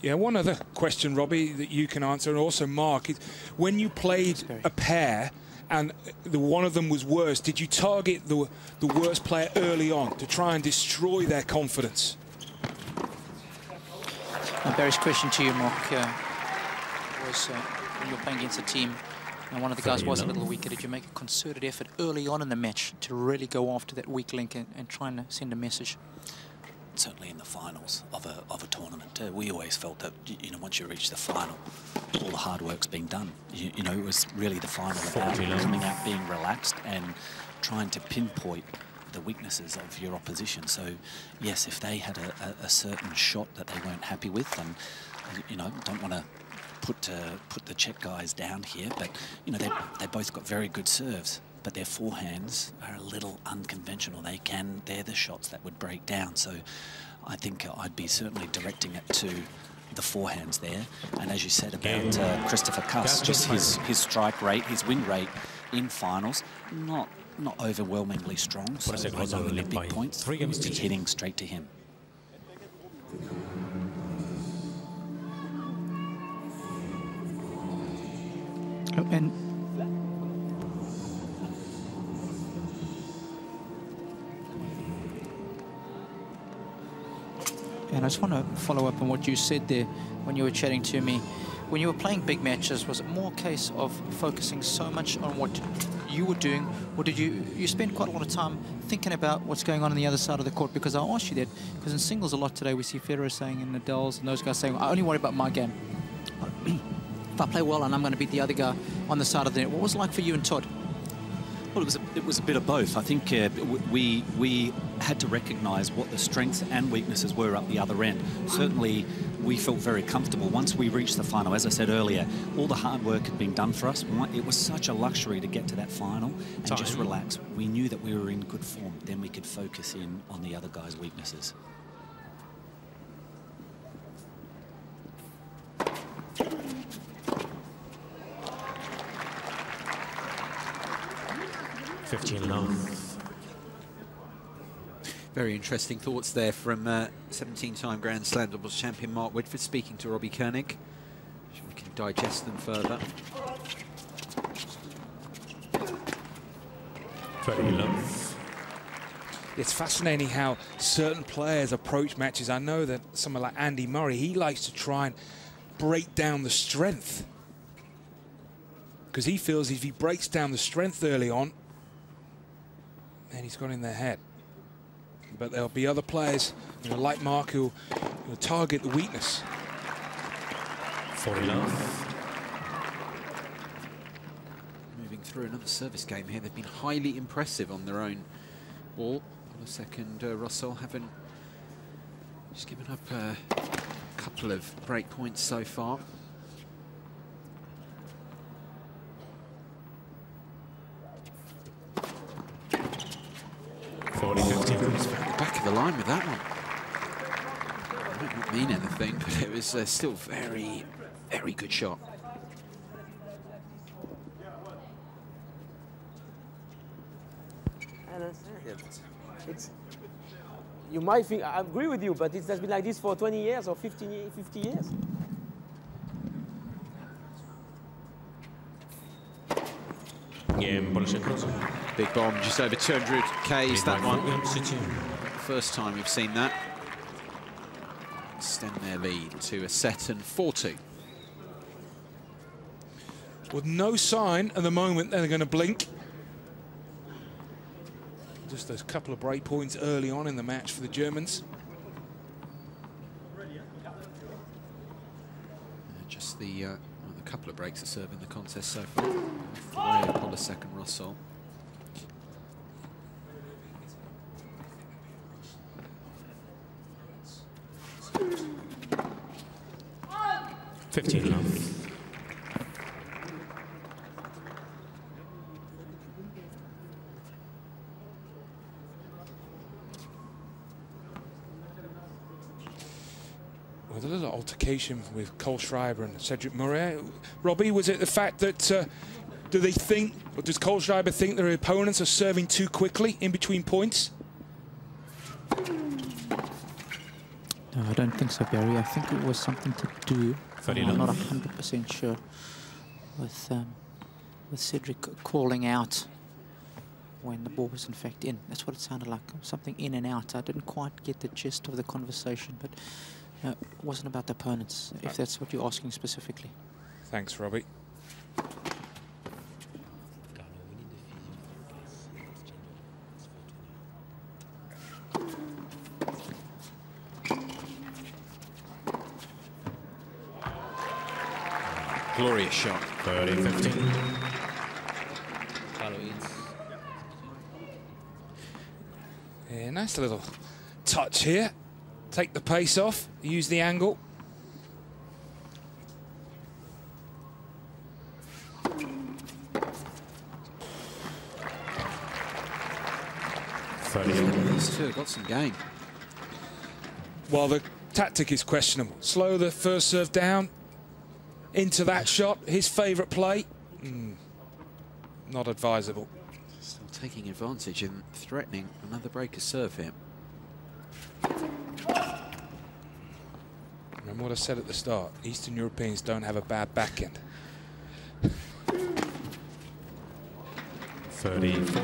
Yeah, one other question, Robbie, that you can answer, and also Mark, is when you played a pair and one of them was worse, did you target the worst player early on to try and destroy their confidence? Barry's question to you, Mark, was when you were playing against a team and one of the guys was a little weaker, did you make a concerted effort early on in the match to really go after that weak link and try and send a message? Certainly in the finals of a tournament, we always felt that, you know, once you reach the final, all the hard work's been done. You know, it was really the final about coming out, being relaxed and trying to pinpoint the weaknesses of your opposition. So, yes, if they had a certain shot that they weren't happy with, and, you know, don't want to put the Czech guys down here, but, you know, they both got very good serves, but their forehands are a little unconventional. They're the shots that would break down. So I think I'd be certainly directing it to the forehands there. And as you said about Christopher Kuss, just his strike rate, his win rate in finals, not overwhelmingly strong. So I know in the big points, be hitting straight to him. And I just want to follow up on what you said there when you were chatting to me. When you were playing big matches, was it more a case of focusing so much on what you were doing, or did you spend quite a lot of time thinking about what's going on the other side of the court? Because I asked you that, because in singles a lot today we see Federer saying, and Nadal's and those guys saying, I only worry about my game. If I play well and I'm going to beat the other guy on the side of the net. What was it like for you and Todd? Well, it was a bit of both. I think we had to recognise what the strengths and weaknesses were up the other end. Certainly, we felt very comfortable once we reached the final. As I said earlier, all the hard work had been done for us. It was such a luxury to get to that final and just relax. We knew that we were in good form. Then we could focus in on the other guy's weaknesses. Very interesting thoughts there from 17-time Grand Slam doubles champion Mark Woodford speaking to Robbie Koenig. Sure we can digest them further. It's fascinating how certain players approach matches. I know that someone like Andy Murray, he likes to try and break down the strength, because he feels if he breaks down the strength early on, then he's got in their head. But there'll be other players, you know, like Mark, who will target the weakness. Moving through another service game here. They've been highly impressive on their own ball. Polasek and Rosol haven't just given up a couple of break points so far. Back of the line with that one. It didn't mean anything, but it was still very, very good shot. I understand. You might think, I agree with you, but it has been like this for 20 years or 50 years. Big bomb, just over 200 Ks, that one. First time we've seen that. Extend their lead to a set and 4-2. With no sign at the moment they're going to blink. Just those couple of break points early on in the match for the Germans. Just the couple of breaks of serve in the contest so far. Polasek and Rosol. With a little altercation with Kohlschreiber and Cedric Murray. Robbie, was it the fact that do they think, or does Kohlschreiber think their opponents are serving too quickly in between points? No, I don't think so, Barry. I think it was something to do, I'm not 100% sure, with Cedric calling out when the ball was in fact in. That's what it sounded like, something in and out. I didn't quite get the gist of the conversation, but it wasn't about the opponents, if that's what you're asking specifically. Thanks, Robbie. Glorious shot. 30-15. Yeah, nice little touch here. Take the pace off, use the angle. These two have got some game. Well, the tactic is questionable. Slow the first serve down into that shot. His favourite play. Not advisable. Still taking advantage and threatening another breaker serve here. Remember what I said at the start. Eastern Europeans don't have a bad backhand. 30-14.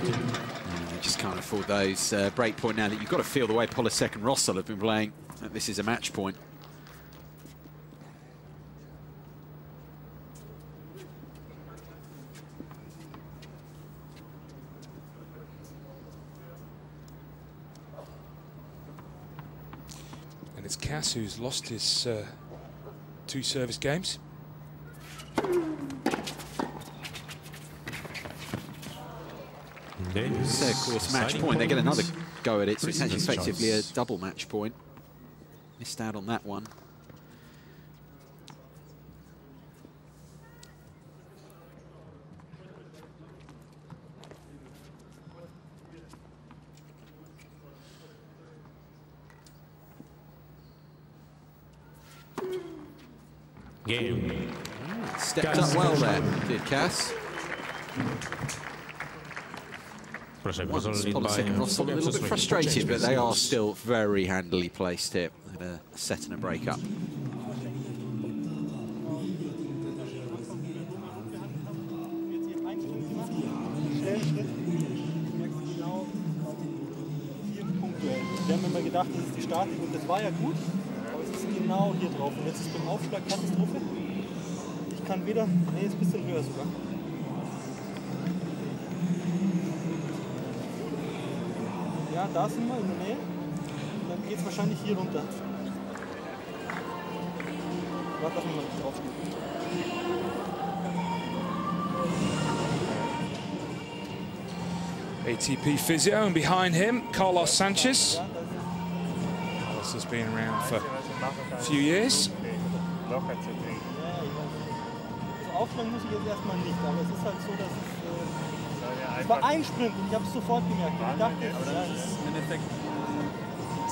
They just can't afford those. Break point now that you've got to feel the way Polasek and Rosol have been playing. This is a match point. And it's Cass who's lost his 2 service games. It's their course match point. They get another go at it, so it's actually effectively a double match point. Missed out on that one. Game. Stepped up well there, did Cass. Once Polasek and Rosol a little bit frustrated, but they are still very handily placed here at a set and a break up. Wir haben immer gedacht, das ist die Statik und das war ja gut, aber es ist genau hier drauf und jetzt ist beim Aufschlag Katastrophe. Ich kann weder, nee, ist ein bisschen höher sogar. Ja, da sind wir in der Nähe. Und dann geht es wahrscheinlich hier runter. Warte, lass mich mal nicht draufstehen. ATP physio, and behind him, Carlos Sanchez. Carlos has been around for a few years. Aufschlagen muss ich jetzt erstmal nicht, aber es ist halt so, dass es war ein Sprint und ich habe es sofort gemerkt. Ich dachte, das ist im Endeffekt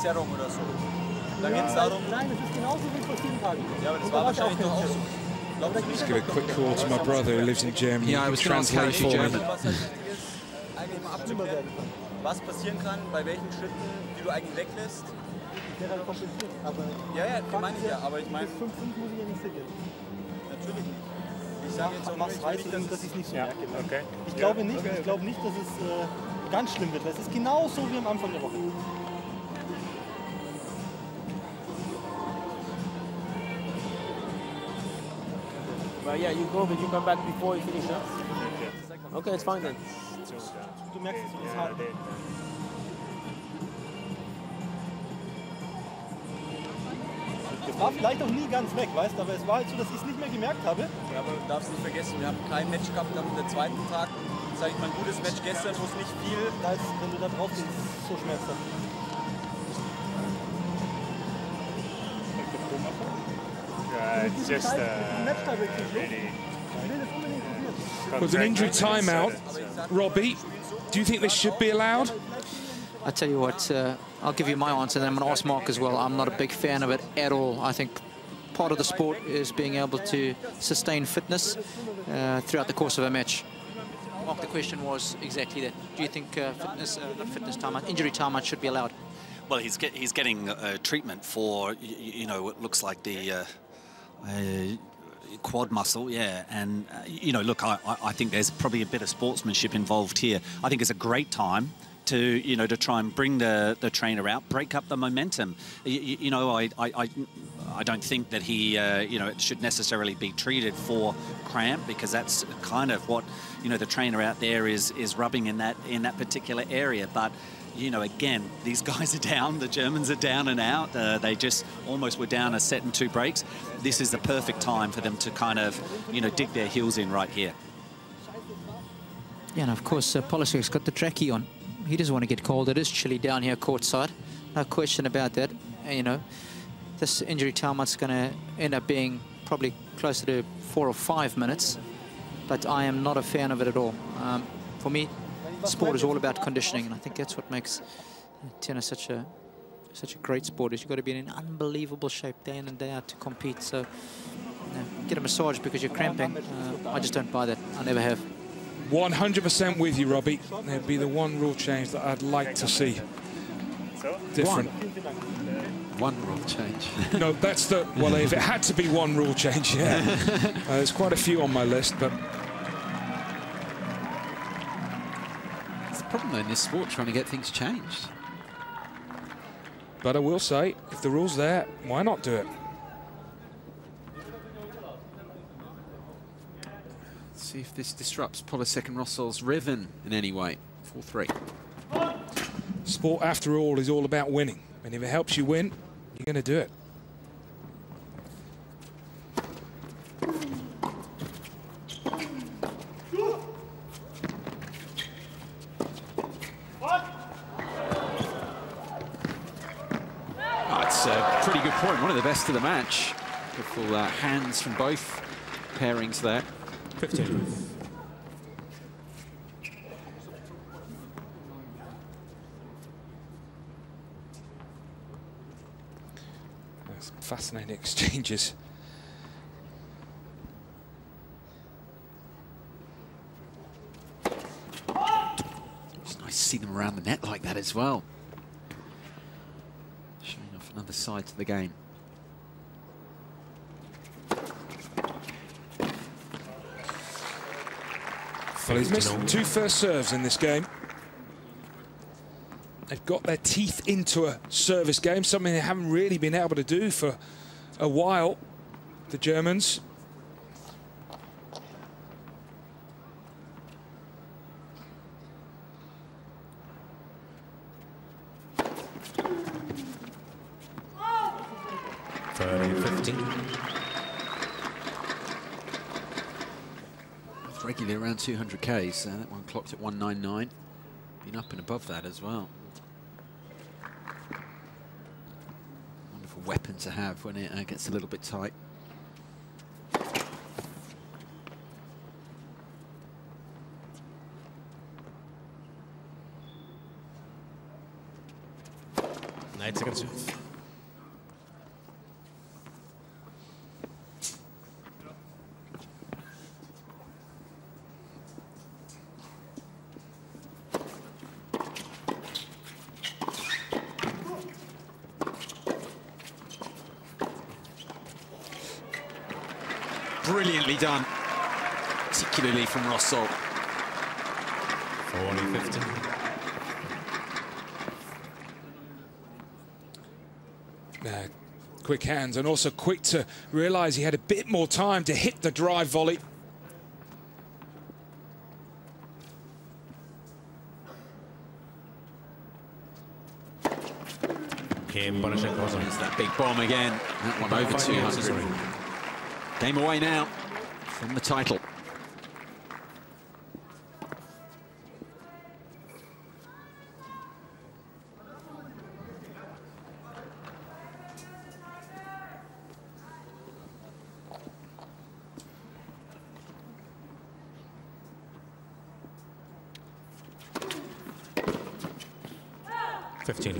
Zerrung oder so. Dann geht es darum. Nein, es ist genauso wie vor 7 Tagen. Ja, aber das war wahrscheinlich doch auch so. Just give a quick call to my brother who lives in Germany. Yeah, I was going to translate for German. Eigentlich mal abzuwägen, was passieren kann, bei welchen Schritten, die du eigentlich weglässt. Der halt kompensiert. Aber ja, meine ich ja, aber ich meine. 5-5 muss ich ja nicht sichern. Natürlich nicht. Ich sage jetzt auch nicht, dass ich es nicht so merke. Okay. Ich glaube nicht, dass es ganz schlimm wird. Es ist genauso wie am Anfang der Woche. But yeah, you go, but you come back before you finish, huh? Okay, it's fine then. Du merkst es, das ist hart. Es war vielleicht auch nie ganz weg, weißt du, aber es war halt so, dass ich es nicht mehr gemerkt habe. Ja, aber du darfst nicht vergessen, wir haben kein Match gehabt am zweiten Tag. Sag ich mal, ein gutes Match gestern, wo es nicht viel. Da ist, wenn du da drauf gehst, ist es so schmerzhaft. It's just With an injury timeout, Robbie, do you think this should be allowed? I tell you what, I'll give you my answer, and then I'm going to ask Mark as well. I'm not a big fan of it at all. I think part of the sport is being able to sustain fitness throughout the course of a match. Mark, the question was exactly that. Do you think injury timeout should be allowed? Well, he's getting treatment for, you know, what looks like the quad muscle, yeah. And, you know, look, I think there's probably a bit of sportsmanship involved here. I think it's a great time to, you know, to try and bring the trainer out, break up the momentum. You know, I don't think that he, you know, it should necessarily be treated for cramp, because that's kind of what, you know, the trainer out there is rubbing in that particular area. But, you know, again, these guys are down. The Germans are down and out. They just almost were down a set and 2 breaks. This is the perfect time for them to kind of, you know, dig their heels in right here. Yeah, and of course, Polasek's got the trackie on. He doesn't want to get cold. It is chilly down here courtside. No question about that. You know, this injury timeout's going to end up being probably closer to 4 or 5 minutes. But I am not a fan of it at all. For me, sport is all about conditioning, and I think that's what makes tennis such a great sport. Is you've got to be in unbelievable shape day in and day out to compete. So, you know, get a massage because you're cramping. I just don't buy that. I never have. 100% with you, Robbie. There'd be the one rule change that I'd like to see different. One rule change. No, that's the, well, if it had to be one rule change, yeah. There's quite a few on my list, but it's the problem in this sport, trying to get things changed. But I will say, if the rule's there, why not do it? See if this disrupts Polasek and Rosol's rhythm in any way. 4-3. Sport, after all, is all about winning. And if it helps you win, you're going to do it. That's a pretty good point. One of the best of the match. Beautiful hands from both pairings there. 15. Some fascinating exchanges. It's nice to see them around the net like that as well. Showing off another side to the game. Well, he's missed 2 first serves in this game. They've got their teeth into a service game, something they haven't really been able to do for a while, the Germans. Regularly around 200 Ks. That one clocked at 199. Been up and above that as well. Wonderful weapon to have when it gets a little bit tight. Nine seconds. Brilliantly done, particularly from Rosol. 40-15. Quick hands, and also quick to realise he had a bit more time to hit the drive volley. There's that big bomb again. That one over 200. Game away now from the title.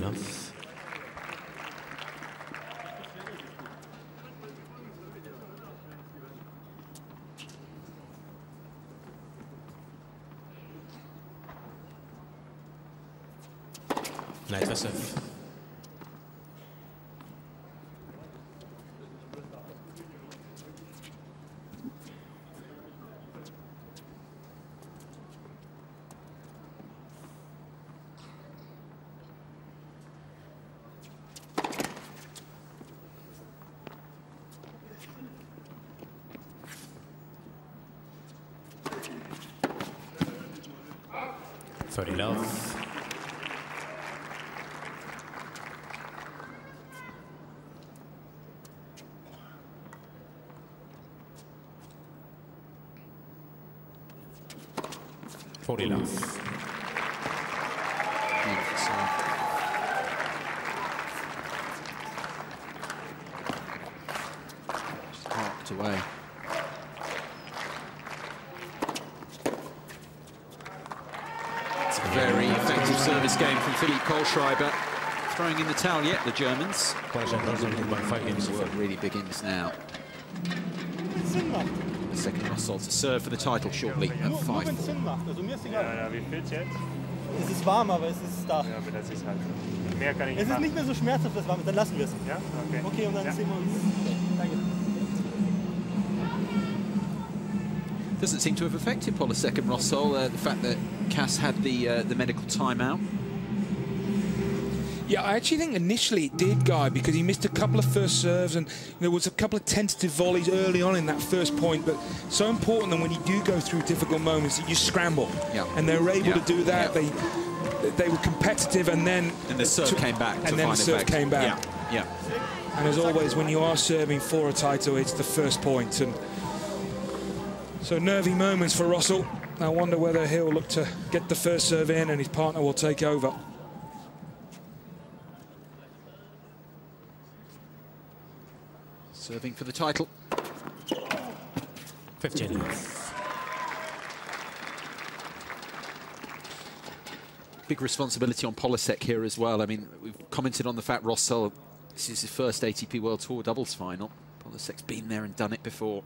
enough. Nice serve. 30 love. Parked away. It's a very effective service game from Philipp Kohlschreiber. Throwing in the towel yet, the Germans. Really big ins now. The second Rosol to serve for the title shortly at 5. Es ist warm, aber es ist da. Ja, aber das ist halt. Mehr kann ich Es ist nicht mehr so schmerzhaft, das warm ist. Dann lassen wir es. Ja, okay. Okay, und dann sehen wir uns. Danke. Doesn't seem to have affected Polasek and Rosol, the fact that Cass had the medical timeout. Yeah, I actually think initially it did, Guy, because he missed a couple of first serves and there was a couple of tentative volleys early on in that first point, but so important that when you do go through difficult moments that you scramble. Yeah. And they were able Yeah. to do that. Yeah. They were competitive and then... And the serve came back and then the serve came back. Yeah, yeah. And as always, when you are serving for a title, it's the first point. And so nervy moments for Rosol. I wonder whether he'll look to get the first serve in and his partner will take over. Serving for the title. 15. Big responsibility on Polasek here as well. I mean, we've commented on the fact Rosol, this is his first ATP World Tour doubles final. Polasek's been there and done it before.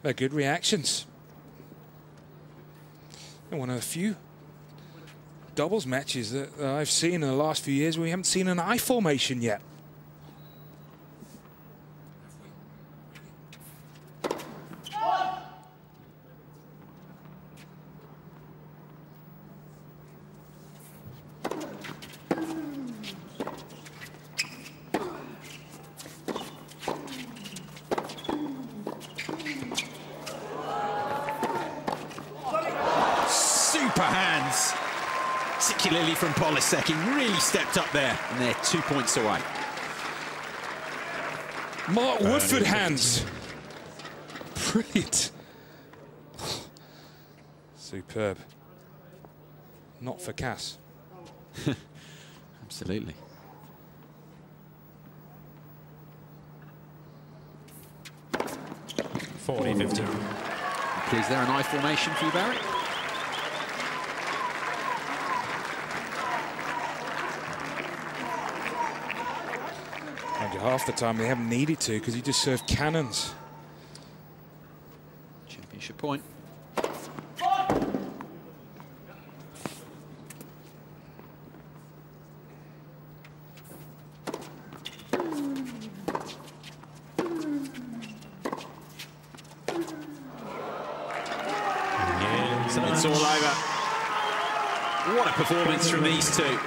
They're good reactions. And one of the few doubles matches that I've seen in the last few years where we haven't seen an I formation yet. Particularly from Polasek, he really stepped up there, and they're 2 points away. Mark Woodford hands. Brilliant. Superb. Not for Cass. Absolutely. Please, there an I formation for you, Barry? Half the time they haven't needed to because he just served cannons. Championship point. It's all over. What a performance from these two.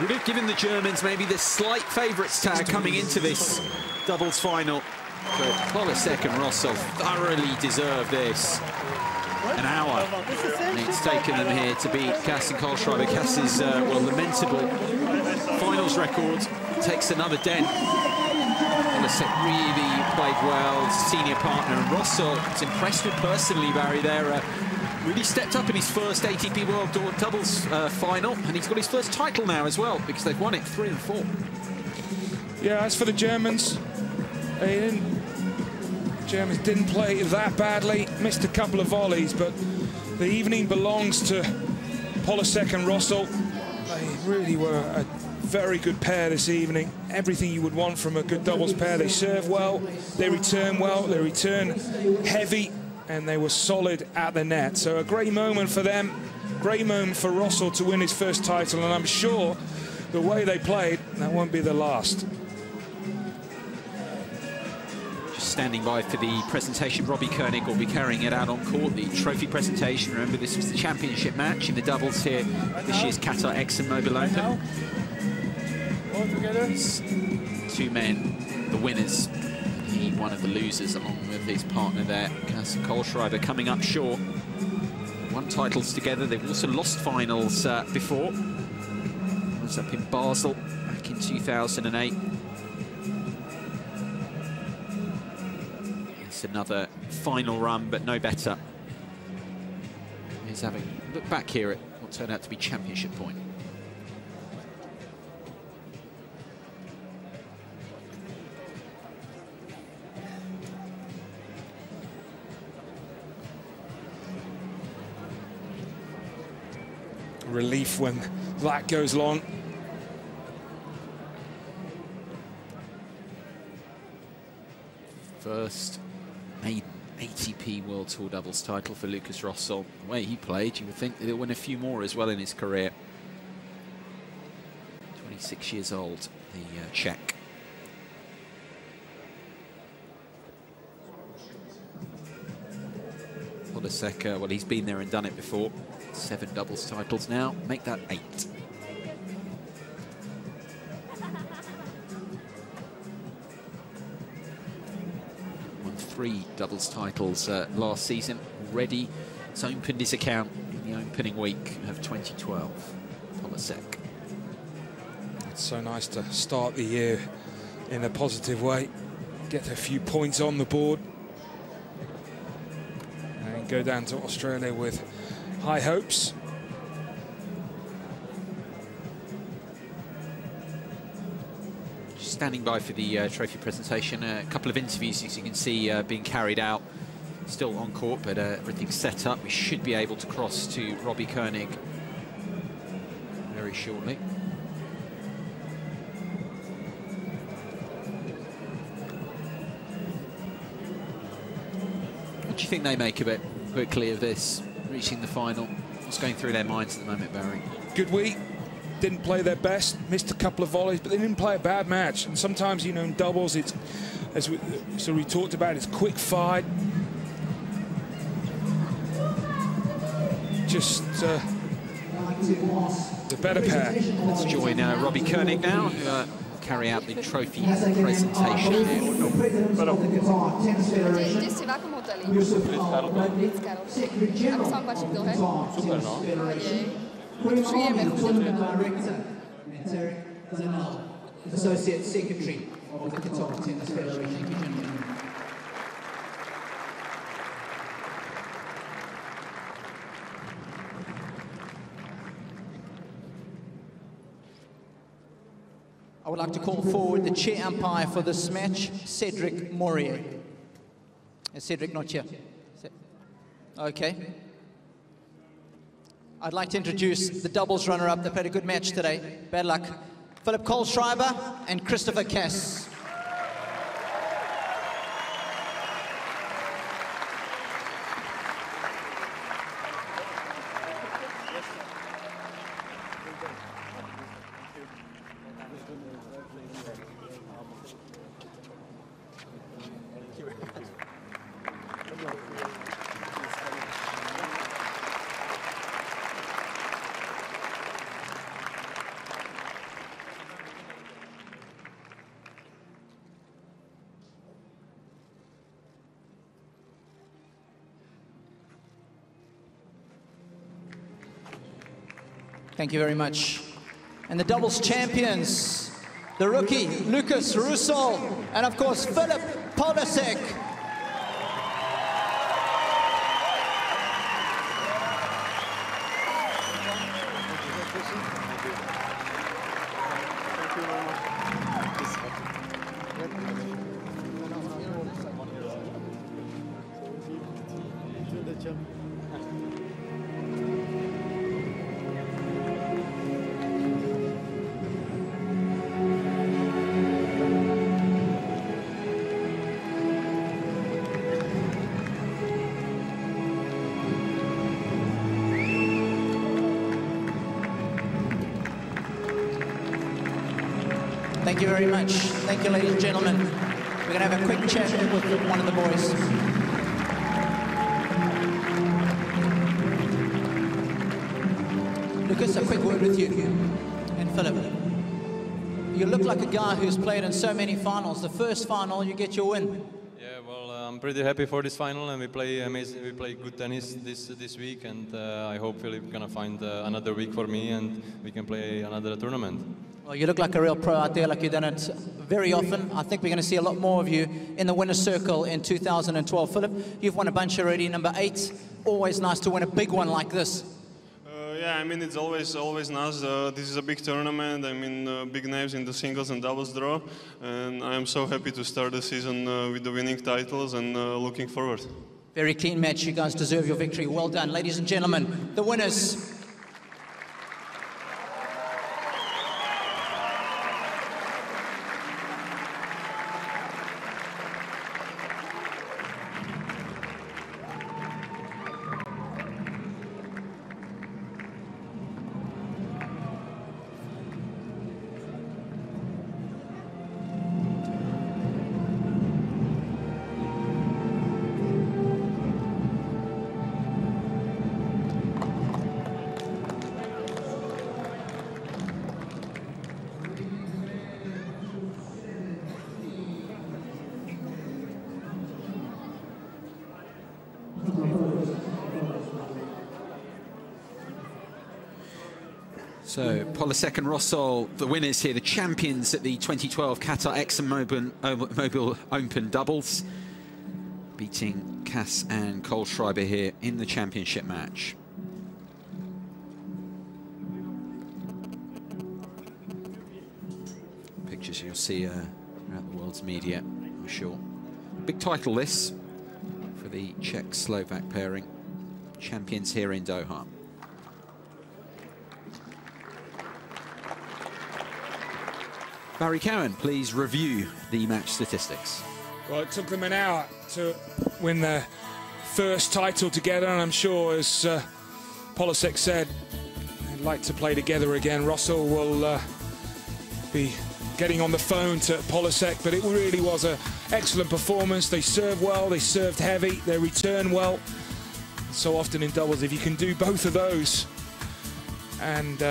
Would have given the Germans maybe the slight favourites tag coming into this doubles final. But Polasek and Rosol thoroughly deserve this. An hour. And it's taken them here to beat Cass and Kohlschreiber. Cass's, well, lamentable finals record takes another dent. Polasek really played well, his senior partner. And Rosol was impressed with personally, Barry, there. Really stepped up in his first ATP World Tour doubles final, and he's got his first title now as well because they've won it 3 and 4. Yeah, as for the Germans, Germans didn't play that badly, missed a couple of volleys, but the evening belongs to Polasek and Rosol. They really were a very good pair this evening. Everything you would want from a good doubles pair. They serve well, they return heavy, and they were solid at the net. So a great moment for them, great moment for Rosol to win his first title, and I'm sure the way they played, that won't be the last. Just standing by for the presentation. Robbie Koenig will be carrying it out on court, the trophy presentation. Remember, this was the championship match in the doubles here this year's Qatar ExxonMobil Open. All together. Two men, the winners. He, one of the losers, along with his partner there, Kohlschreiber, coming up short. Won titles together. They've also lost finals before. Was up in Basel back in 2008. It's another final run, but no better. He's having a look back here at what turned out to be championship point. Relief when that goes long. First maiden ATP World Tour doubles title for Lukas Rosol. The way he played, you would think that he'll win a few more as well in his career. 26 years old, the Czech. Polasek, well, he's been there and done it before. 7 doubles titles now, make that 8. Won 3 doubles titles last season. Already has opened his account in the opening week of 2012. Polasek. It's so nice to start the year in a positive way, get a few points on the board, and go down to Australia with high hopes. Standing by for the trophy presentation, a couple of interviews, as you can see, being carried out. Still on court, but everything's set up. We should be able to cross to Robbie Koenig very shortly. What do you think they make of it, quickly, of this, reaching the final? What's going through their minds at the moment, Barry? Good week. Didn't play their best, missed a couple of volleys, but they didn't play a bad match. And sometimes, you know, in doubles, it's, as we talked about, it's quick fight. Just the better pair. Let's join Robbie Koenig now, who carry out the trophy presentation here. Kde ste, v akom hoteli? Ako sa vám páči v Dohe? Super, no. Žijeme Associate Secretary of the Qatar Tennis Federation. I would like to call forward the chair umpire for this match, Cedric Maurier. Is Cedric not here? Okay. I'd like to introduce the doubles runner-up that played a good match today. Bad luck. Philipp Kohlschreiber and Christopher Cass. Thank you very much. And the doubles champions, the rookie, Lukas Rosol, and of course, Philipp Polasek. Thank you very much. Thank you, ladies and gentlemen. We're going to have a quick chat with one of the boys. Lukas, a quick word with you. And Philip, you look like a guy who's played in so many finals. The first final, you get your win. Yeah, well, I'm pretty happy for this final, and we play amazing. We play good tennis this week, and I hope Philip gonna find another week for me, and we can play another tournament. Well, you look like a real pro out there, like you've done it very often. I think we're going to see a lot more of you in the winner's circle in 2012. Philip, you've won a bunch already, number 8. Always nice to win a big one like this. Yeah, I mean, it's always nice. This is a big tournament. I mean, big names in the singles and doubles draw. And I am so happy to start the season with the winning titles and looking forward. Very clean match. You guys deserve your victory. Well done. Ladies and gentlemen, the winners. So, Polasek and Rosol, the winners here, the champions at the 2012 Qatar ExxonMobil Open doubles, beating Cass and Kohlschreiber here in the championship match. Pictures you'll see throughout the world's media, I'm sure. Big title this for the Czech-Slovak pairing, champions here in Doha. Barry Cowan, please review the match statistics. Well, it took them an hour to win their first title together, and I'm sure, as Polasek said, they'd like to play together again. Rosol will be getting on the phone to Polasek, but it really was an excellent performance. They served well, they served heavy, they returned well. So often in doubles, if you can do both of those and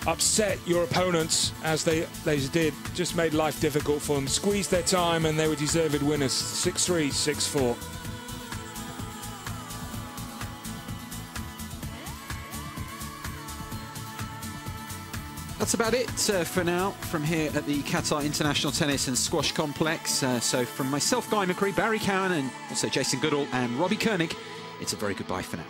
upset your opponents as they did, just made life difficult for them. Squeezed their time, and they were deserved winners. 6-3, 6-4. That's about it for now from here at the Qatar International Tennis and Squash Complex. So from myself, Guy McCree, Barry Cowan, and also Jason Goodall and Robbie Koenig, it's a very goodbye for now.